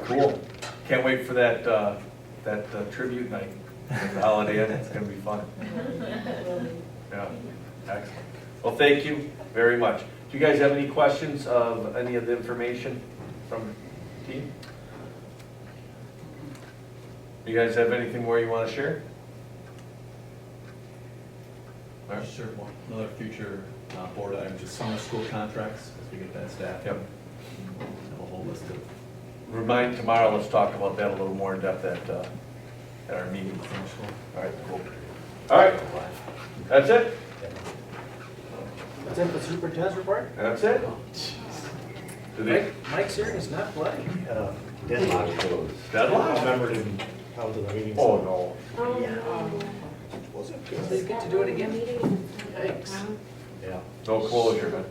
Speaker 3: Cool. Can't wait for that tribute night at the Holiday Inn. It's going to be fun. Yeah, excellent. Well, thank you very much. Do you guys have any questions of any of the information from the team? Do you guys have anything more you want to share? All right.
Speaker 10: Sure, well, another future board item, just summer school contracts, as we get that staff.
Speaker 3: Yep.
Speaker 10: Have a whole list of
Speaker 3: Remind tomorrow, let's talk about that a little more in depth at our meeting.
Speaker 10: summer school.
Speaker 3: All right, cool. All right, that's it?
Speaker 1: That's it for the superintendent's report?
Speaker 3: That's it? Do they,
Speaker 1: Mike's here, he's not bloody.
Speaker 5: Deadlock closed.
Speaker 3: deadline?
Speaker 11: Remember didn't come to the meeting.
Speaker 3: Oh, no.
Speaker 11: Was it
Speaker 1: So you get to do it again? Yikes.
Speaker 11: Yeah.
Speaker 3: No closure, but.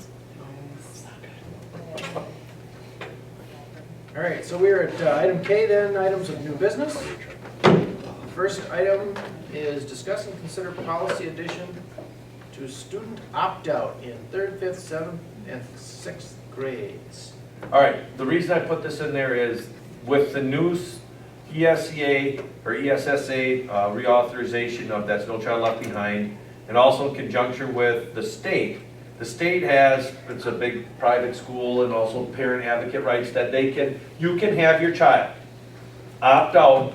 Speaker 1: All right, so we're at item K then, items of new business. First item is discuss and consider policy addition to student opt-out in 3rd, 5th, 7th, and 6th grades.
Speaker 3: All right, the reason I put this in there is with the new ESEA or ESSA reauthorization of that's No Child Left Behind, and also in conjunction with the state has, it's a big private school and also parent advocate rights that you can have your child opt out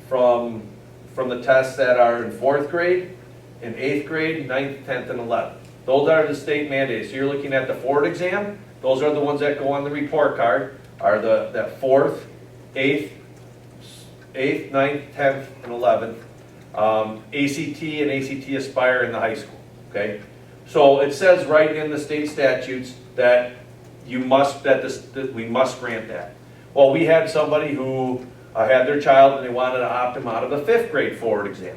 Speaker 3: from the tests that are in 4th grade, in 8th grade, 9th, 10th, and 11th. Those are the state mandates. So you're looking at the Ford exam. Those are the ones that go on the report card, are that 4th, 8th, 9th, 10th, and 11th. ACT and ACT Aspire in the high school, okay? So it says right in the state statutes that we must grant that. Well, we had somebody who had their child and they wanted to opt him out of the 5th grade Ford exam.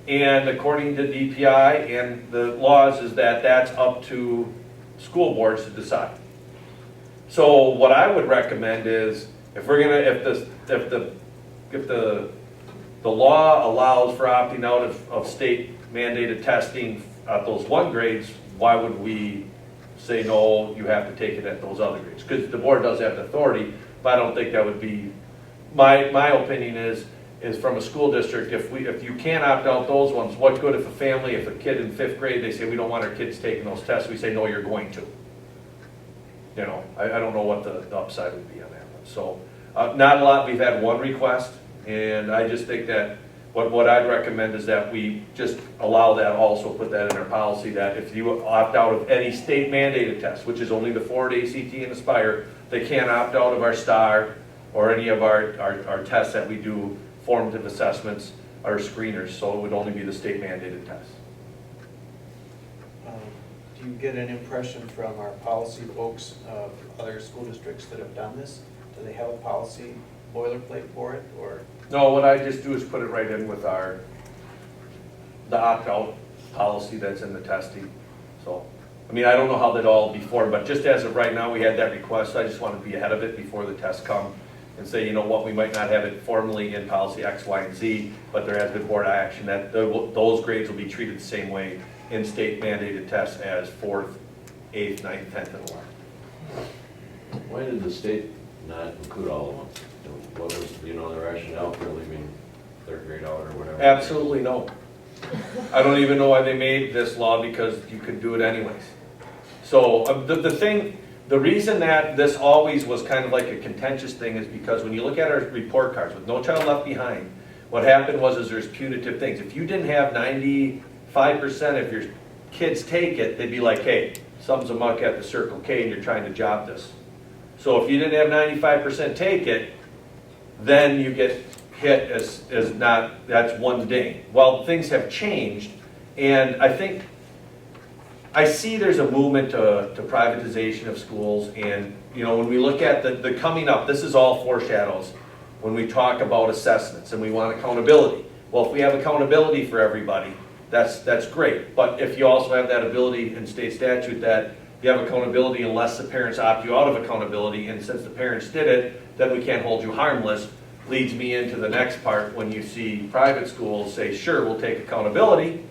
Speaker 3: And according to DPI and the laws is that that's up to school boards to decide. So what I would recommend is if the law allows for opting out of state mandated testing at those 1 grades, why would we say no, you have to take it at those other grades? Because the board does have the authority, but I don't think that would be, my opinion is from a school district, if you can't opt out those ones, what good if if a kid in 5th grade, they say we don't want our kids taking those tests, we say no, you're going to. You know, I don't know what the upside would be on that one. So not a lot, we've had 1 request, and I just think that what I'd recommend is that we just allow that, also put that in our policy, that if you opt out of any state mandated test, which is only the Ford, ACT, and Aspire, they can't opt out of our STAR or any of our tests that we do, formative assessments, or screeners, so it would only be the state mandated tests.
Speaker 11: Do you get an impression from our policy folks of other school districts that have done this? Do they have a policy boilerplate for it, or?
Speaker 3: No, what I just do is put it right in with the opt-out policy that's in the testing. So, I mean, I don't know how that all before, but just as of right now, we had that request. I just want to be ahead of it before the tests come and say, you know what, we might not have it formally in policy X, Y, and Z, but there has been board action that those grades will be treated the same way in state mandated tests as 4th, 8th, 9th, 10th, and 11th.
Speaker 5: Why did the state not include all of them? What was, the rationale for leaving 3rd grade out or whatever?
Speaker 3: Absolutely no. I don't even know why they made this law, because you could do it anyways. So the reason that this always was kind of like a contentious thing is because when you look at our report cards with No Child Left Behind, what happened was there's punitive things. If you didn't have 95% of your kids take it, they'd be like, hey, something's amok at the Circle K and you're trying to job this. So if you didn't have 95% take it, then you get hit as not, that's one ding. Well, things have changed, and I see there's a movement to privatization of schools, and when we look at the coming up, this is all foreshadows when we talk about assessments and we want accountability. Well, if we have accountability for everybody, that's great. But if you also have that ability in state statute that you have accountability unless the parents opt you out of accountability, and since the parents did it, then we can't hold you harmless, leads me into the next part when you see private schools say, sure, we'll take accountability,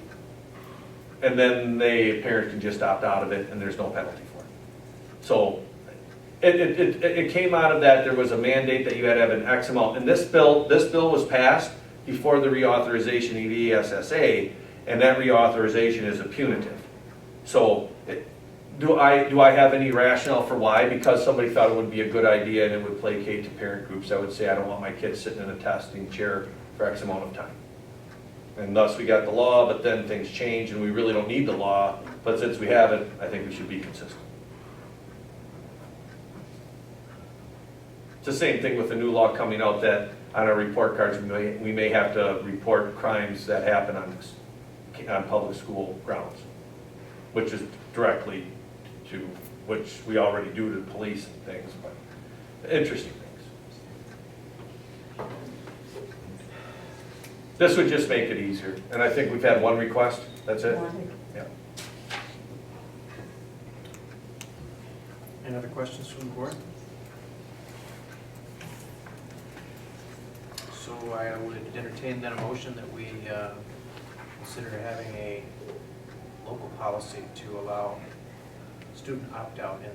Speaker 3: and then parents can just opt out of it and there's no penalty for it. So it came out of that there was a mandate that you had to have an X amount, and this bill was passed before the reauthorization of the ESSA, and that reauthorization is a punitive. So do I have any rationale for why? Because somebody thought it would be a good idea and it would placate to parent groups, I would say I don't want my kids sitting in a testing chair for X amount of time. And thus we got the law, but then things change and we really don't need the law. But since we have it, I think we should be consistent. It's the same thing with the new law coming out that on our report cards, we may have to report crimes that happen on public school grounds, which is directly to, which we already do to police and things, but interesting things. This would just make it easier, and I think we've had one request, that's it? Yeah.
Speaker 1: Any other questions from the board? So I would entertain then a motion that we consider having a local policy to allow student opt-out in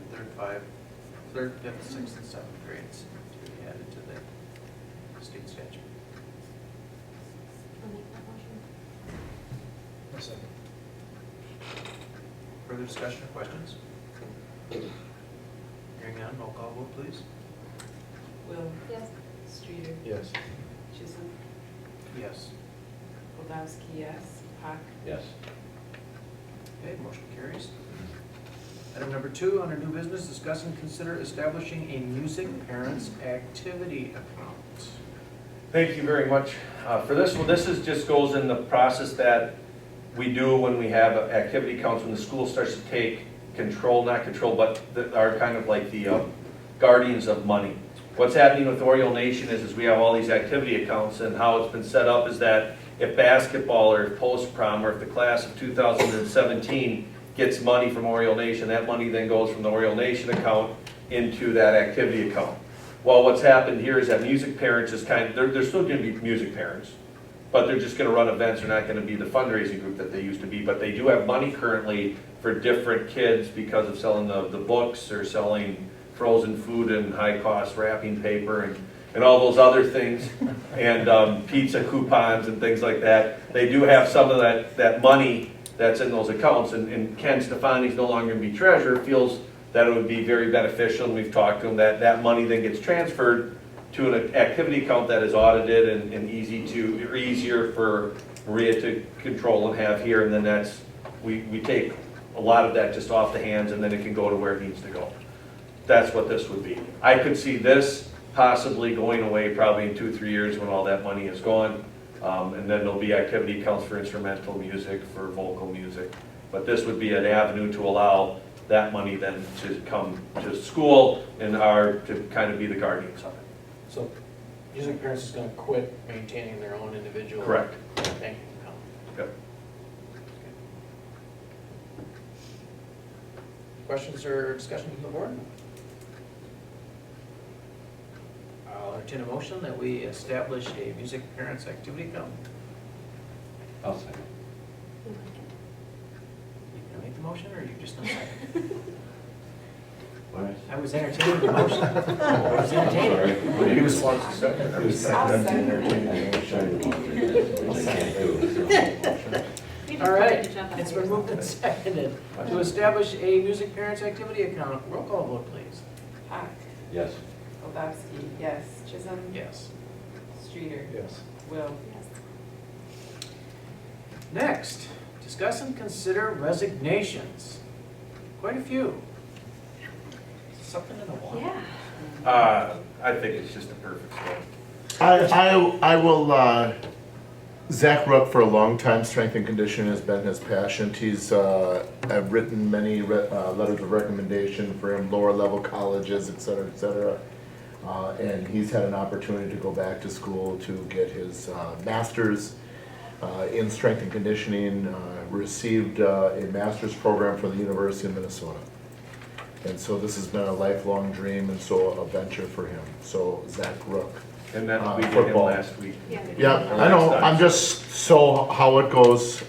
Speaker 1: third, fifth, sixth, and seventh grades to be added to the state statute.
Speaker 4: I'll make that motion.
Speaker 1: Further discussion or questions? Hearing none, roll call vote, please.
Speaker 2: Will,
Speaker 4: Yes.
Speaker 2: Streeter,
Speaker 10: Yes.
Speaker 2: Chisholm,
Speaker 1: Yes.
Speaker 2: Goldowski, yes. Hawk,
Speaker 5: Yes.
Speaker 1: Okay, motion carries. Item number 2, under new business, discuss and consider establishing a music parents activity account.
Speaker 3: Thank you very much for this one. This is just goes in the process that we do when we have activity counts, when the school starts to take control, not control, but are kind of like the guardians of money. What's happening with Oriole Nation is we have all these activity accounts, and how it's been set up is that if basketball or if post-prom or if the class of 2017 gets money from Oriole Nation, that money then goes from the Oriole Nation account into that activity account. Well, what's happened here is that music parents is kind of, they're still going to be music parents, but they're just going to run events. They're not going to be the fundraising group that they used to be, but they do have money currently for different kids because of selling the books or selling frozen food and high-cost wrapping paper and all those other things, and pizza coupons and things like that. They do have some of that money that's in those accounts, and Ken Stefani's no longer going to be treasurer, feels that it would be very beneficial, and we've talked to him, that money then gets transferred to an activity account that is audited and easier for Maria to control and have here, and then we take a lot of that just off the hands, and then it can go to where it needs to go. That's what this would be. I could see this possibly going away probably in 2-3 years when all that money is gone. And then there'll be activity accounts for instrumental music, for vocal music. But this would be an avenue to allow that money then to come to school and to kind of be the guardians of it.
Speaker 11: So music parents is gonna quit maintaining their own individual.
Speaker 3: Correct.
Speaker 11: Banking account.
Speaker 3: Yep.
Speaker 1: Questions or discussion from the board? I'll entertain a motion that we establish a music parents activity account.
Speaker 5: I'll second.
Speaker 1: You gonna make the motion, or you just not second?
Speaker 5: What?
Speaker 1: I was entertaining the motion. I was entertaining.
Speaker 5: He was wants to second. I was
Speaker 2: second.
Speaker 5: entertaining. I was trying to want to, which I can't do.
Speaker 1: All right, it's been moved and seconded to establish a music parents activity account. Roll call vote, please.
Speaker 2: Hawk,
Speaker 5: Yes.
Speaker 2: Goldowski, yes. Chisholm,
Speaker 1: Yes.
Speaker 2: Streeter,
Speaker 10: Yes.
Speaker 2: Will,
Speaker 1: Next, discuss and consider resignations. Quite a few. Something in the water.
Speaker 2: yeah.
Speaker 3: I think it's just a perfect storm.
Speaker 7: I will, Zach Rook, for a long time, strength and conditioning has been his passion. He's have written many letters of recommendation for him, lower level colleges, et cetera, et cetera. And he's had an opportunity to go back to school to get his master's in strength and conditioning, received a master's program from the University of Minnesota. And so this has been a lifelong dream and so a venture for him. So Zach Rook.
Speaker 3: And then we did him
Speaker 7: Football.
Speaker 3: last week.
Speaker 7: Yeah, I know, I'm just, so how it goes,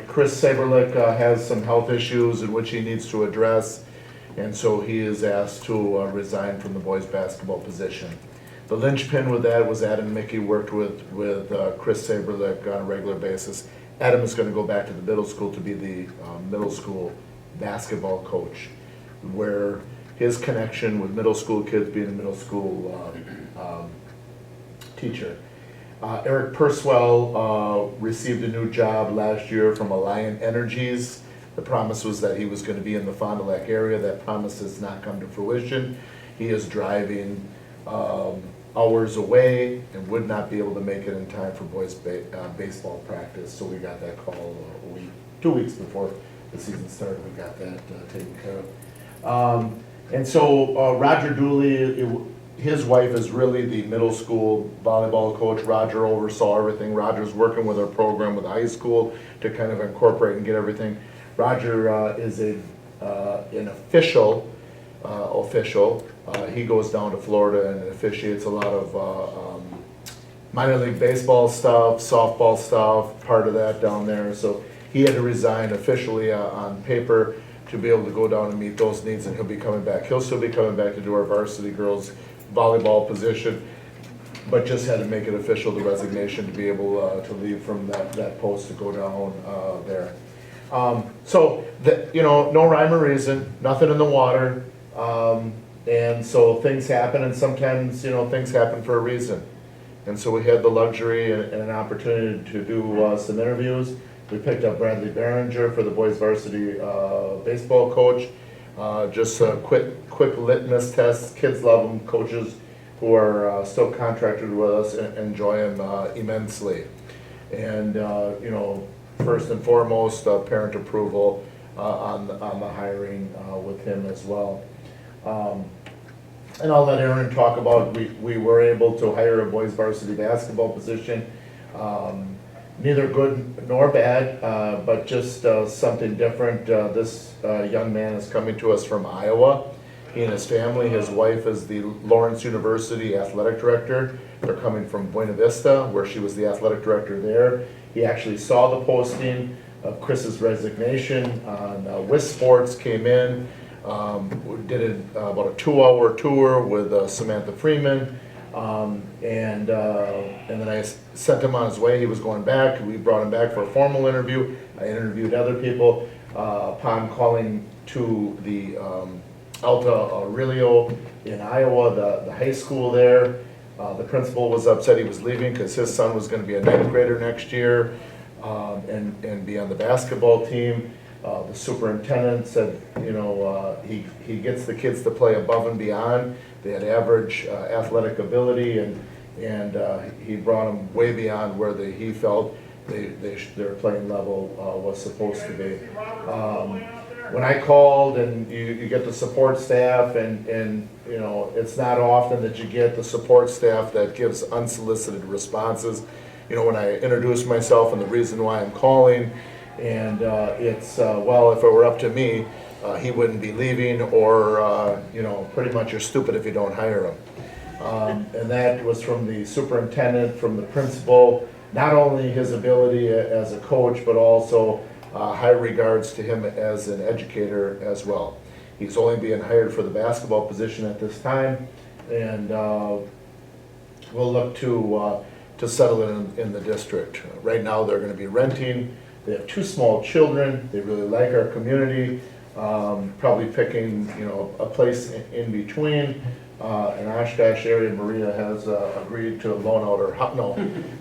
Speaker 7: Chris Saberlick has some health issues in which he needs to address, and so he is asked to resign from the boys' basketball position. The linchpin with that was Adam Mickey worked with Chris Saberlick on a regular basis. Adam is gonna go back to the middle school to be the middle school basketball coach, where his connection with middle school kids, being a middle school teacher, Eric Purswell received a new job last year from Alliant Energies. The promise was that he was going to be in the Fond du Lac area. That promise has not come to fruition. He is driving hours away and would not be able to make it in time for boys baseball practice. So we got that call 2 weeks before the season started. We got that taken care of. And so Roger Dooley, his wife is really the middle school volleyball coach. Roger oversaw everything. Roger's working with our program with high school to kind of incorporate and get everything. Roger is an official. He goes down to Florida and officiates a lot of minor league baseball stuff, softball stuff, part of that down there. So he had to resign officially on paper to be able to go down and meet those needs, and he'll be coming back. He'll still be coming back to do our varsity girls volleyball position, but just had to make it official, the resignation, to be able to leave from that post to go down there. So, no rhyme or reason, nothing in the water. And so things happen, and sometimes, things happen for a reason. And so we had the luxury and an opportunity to do some interviews. We picked up Bradley Behringer for the boys varsity baseball coach. Just a quick litmus test. Kids love him. Coaches who are still contracted with us enjoy him immensely. And, first and foremost, parent approval on the hiring with him as well. And I'll let Aaron talk about, we were able to hire a boys varsity basketball position. Neither good nor bad, but just something different. This young man is coming to us from Iowa. He and his family, his wife is the Lawrence University athletic director. They're coming from Buena Vista, where she was the athletic director there. He actually saw the posting of Chris's resignation on WIS Sports, came in, did about a 2-hour tour with Samantha Freeman, and then I sent him on his way. He was going back. We brought him back for a formal interview. I interviewed other people. Upon calling to the Alta Aurelio in Iowa, the high school there, the principal was upset he was leaving because his son was going to be a 9th grader next year and be on the basketball team. The superintendent said, he gets the kids to play above and beyond. They had average athletic ability, and he brought them way beyond where he felt their playing level was supposed to be. When I called, and you get the support staff, and it's not often that you get the support staff that gives unsolicited responses. When I introduced myself and the reason why I'm calling, and it's, well, if it were up to me, he wouldn't be leaving, or, pretty much you're stupid if you don't hire him. And that was from the superintendent, from the principal, not only his ability as a coach, but also high regards to him as an educator as well. He's only being hired for the basketball position at this time, and we'll look to settle in the district. Right now, they're going to be renting. They have 2 small children. They really like our community. Probably picking, a place in between. In Oshkosh area, Maria has agreed to loan out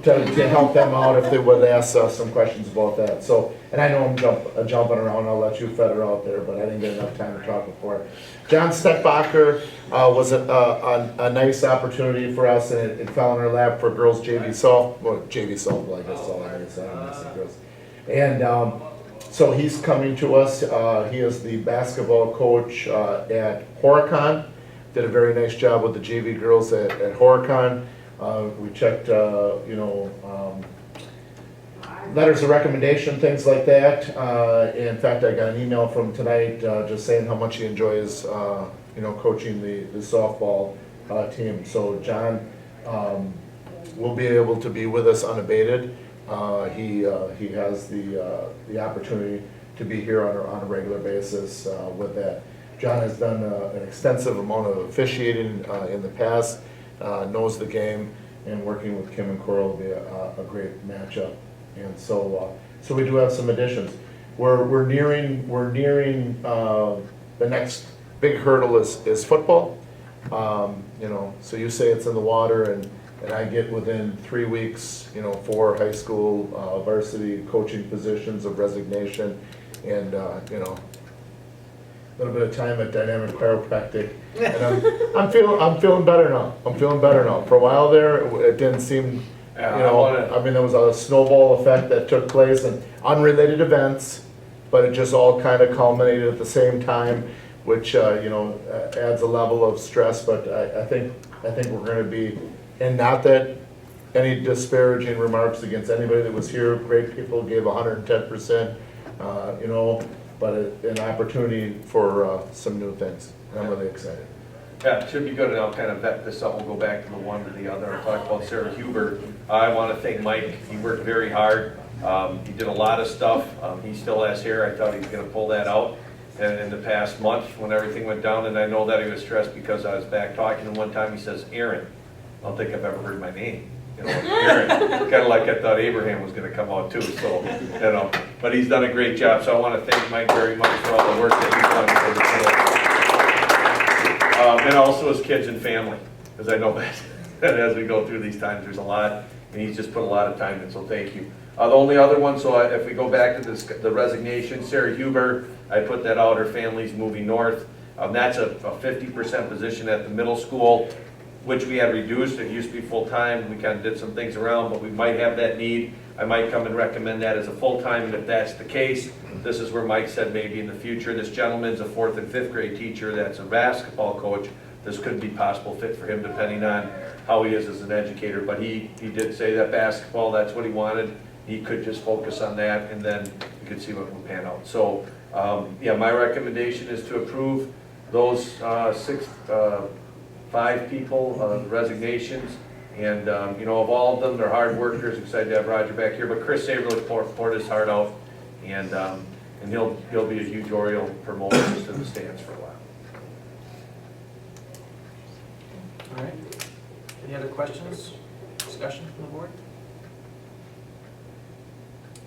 Speaker 7: to help them out if they would ask some questions about that. So, and I know I'm jumping around. I'll let you feather out there, but I didn't get enough time to talk before. John Steckbacher was a nice opportunity for us, and it fell in our lap for girls JV softball. I guess all I can say. I'm missing girls. And so he's coming to us. He is the basketball coach at Horicon. Did a very nice job with the JV girls at Horicon. We checked, letters of recommendation, things like that. In fact, I got an email from tonight just saying how much he enjoys, coaching the softball team. So John will be able to be with us unabated. He has the opportunity to be here on a regular basis with that. John has done an extensive amount of officiating in the past, knows the game, and working with Kim and Coral will be a great matchup. And so we do have some additions. We're nearing the next big hurdle is football. So you say it's in the water, and and I get within 3 weeks, 4 high school varsity coaching positions of resignation, and, a little bit of time at Dynamic Chiropractic, and I'm feeling better now. I'm feeling better now. For a while there, it didn't seem, there was a snowball effect that took place and unrelated events, but it just all kind of culminated at the same time, which adds a level of stress. But I think we're going to be, and not that any disparaging remarks against anybody that was here. Great people gave 110%, but an opportunity for some new things. I'm really excited.
Speaker 3: Yeah, it should be good, and I'll kind of vet this up. We'll go back to the one to the other and talk about Sarah Huber. I want to thank Mike. He worked very hard. He did a lot of stuff. He still has hair. I thought he was going to pull that out in the past month when everything went down, and I know that he was stressed because I was back talking to him one time. He says, Aaron. I don't think I've ever heard my name. Aaron. Kind of like I thought Abraham was going to come out too. So, but he's done a great job. So I want to thank Mike very much for all the work that he's done for the and also his kids and family, because I know that as we go through these times, there's a lot, and he's just put a lot of time in. So thank you. The only other one, so if we go back to the resignation, Sarah Huber, I put that out. Her family's moving north. That's a 50% position at the middle school, which we had reduced. It used to be full-time. We kind of did some things around, but we might have that need. I might come and recommend that as a full-time, and if that's the case, this is where Mike said maybe in the future. This gentleman's a 4th and 5th grade teacher that's a basketball coach. This could be possible fit for him depending on how he is as an educator, but he did say that basketball, that's what he wanted. He could just focus on that, and then we could see what will pan out. So, yeah, my recommendation is to approve those 5 people, resignations, and of all of them, they're hard workers. Excited to have Roger back here, but Chris Saberlich poured his heart out, and he'll be a huge Oriole for Moses to the stands for a while.
Speaker 1: All right. Any other questions, discussion from the board?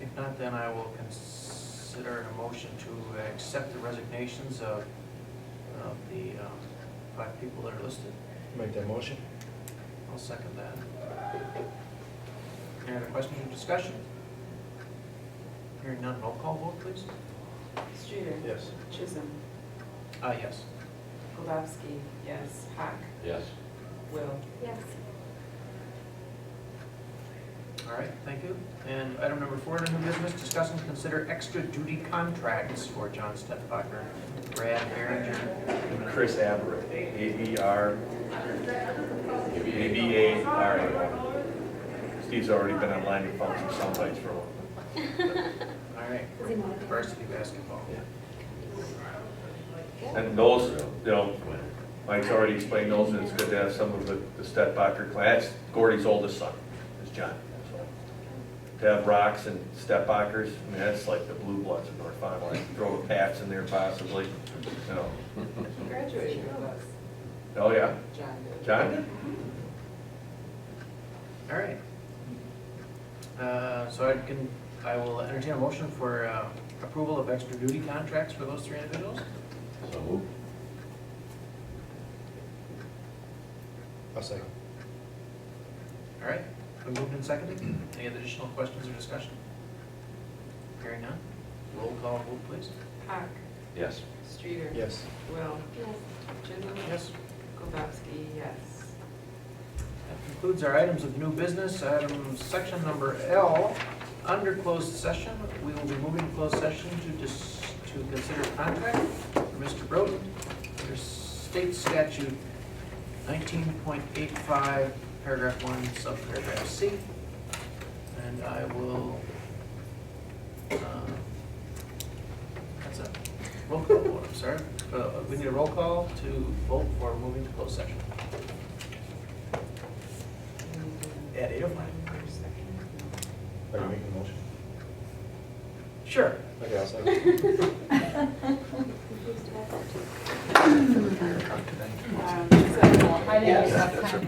Speaker 1: If not, then I will consider a motion to accept the resignations of the 5 people that are listed.
Speaker 11: Make that motion.
Speaker 1: I'll second that. Any other questions or discussion? Hearing none, roll call vote, please.
Speaker 2: Streeter.
Speaker 11: Yes.
Speaker 2: Chisholm.
Speaker 1: Yes.
Speaker 2: Goldowski, yes. Hawk.
Speaker 5: Yes.
Speaker 2: Will.
Speaker 6: Yes.
Speaker 1: All right, thank you. And item number 4 under new business, discuss and consider extra duty contracts for John Stetbacher, Brad Behringer,
Speaker 3: And Chris Aberrant, A-B-R, A-B-A-R-A. Steve's already been online and found some sound bites for a while.
Speaker 1: all right, varsity basketball.
Speaker 3: And those, Mike's already explained those, and it's good to have some of the Stetbacher class. Gordy's oldest son is John. So to have Rocks and Stetbachers, that's like the blue bloods of North Fond du Lac. Throw the Pats in there possibly,
Speaker 2: He graduated with us.
Speaker 3: Oh, yeah?
Speaker 2: John did.
Speaker 3: John did?
Speaker 1: All right. So I will entertain a motion for approval of extra duty contracts for those 3 individuals.
Speaker 5: So moved.
Speaker 11: I'll second.
Speaker 1: All right, been moved and seconded. Any other additional questions or discussion? Hearing none, roll call vote, please.
Speaker 2: Hawk.
Speaker 5: Yes.
Speaker 2: Streeter.
Speaker 11: Yes.
Speaker 2: Will.
Speaker 6: Yes.
Speaker 2: Chisholm.
Speaker 1: Yes.
Speaker 2: Goldowski, yes.
Speaker 1: That concludes our items of new business. Section number L, under closed session, we will be moving to closed session to consider contract for Mr. Broden under state statute 19.85, paragraph 1, subparagraph C. And I will, that's a roll call vote, I'm sorry. We need a roll call to vote for moving to closed session. At 8:05.
Speaker 11: Are you making a motion?
Speaker 1: Sure.
Speaker 11: Okay, I'll second.
Speaker 2: So,
Speaker 9: I didn't have time.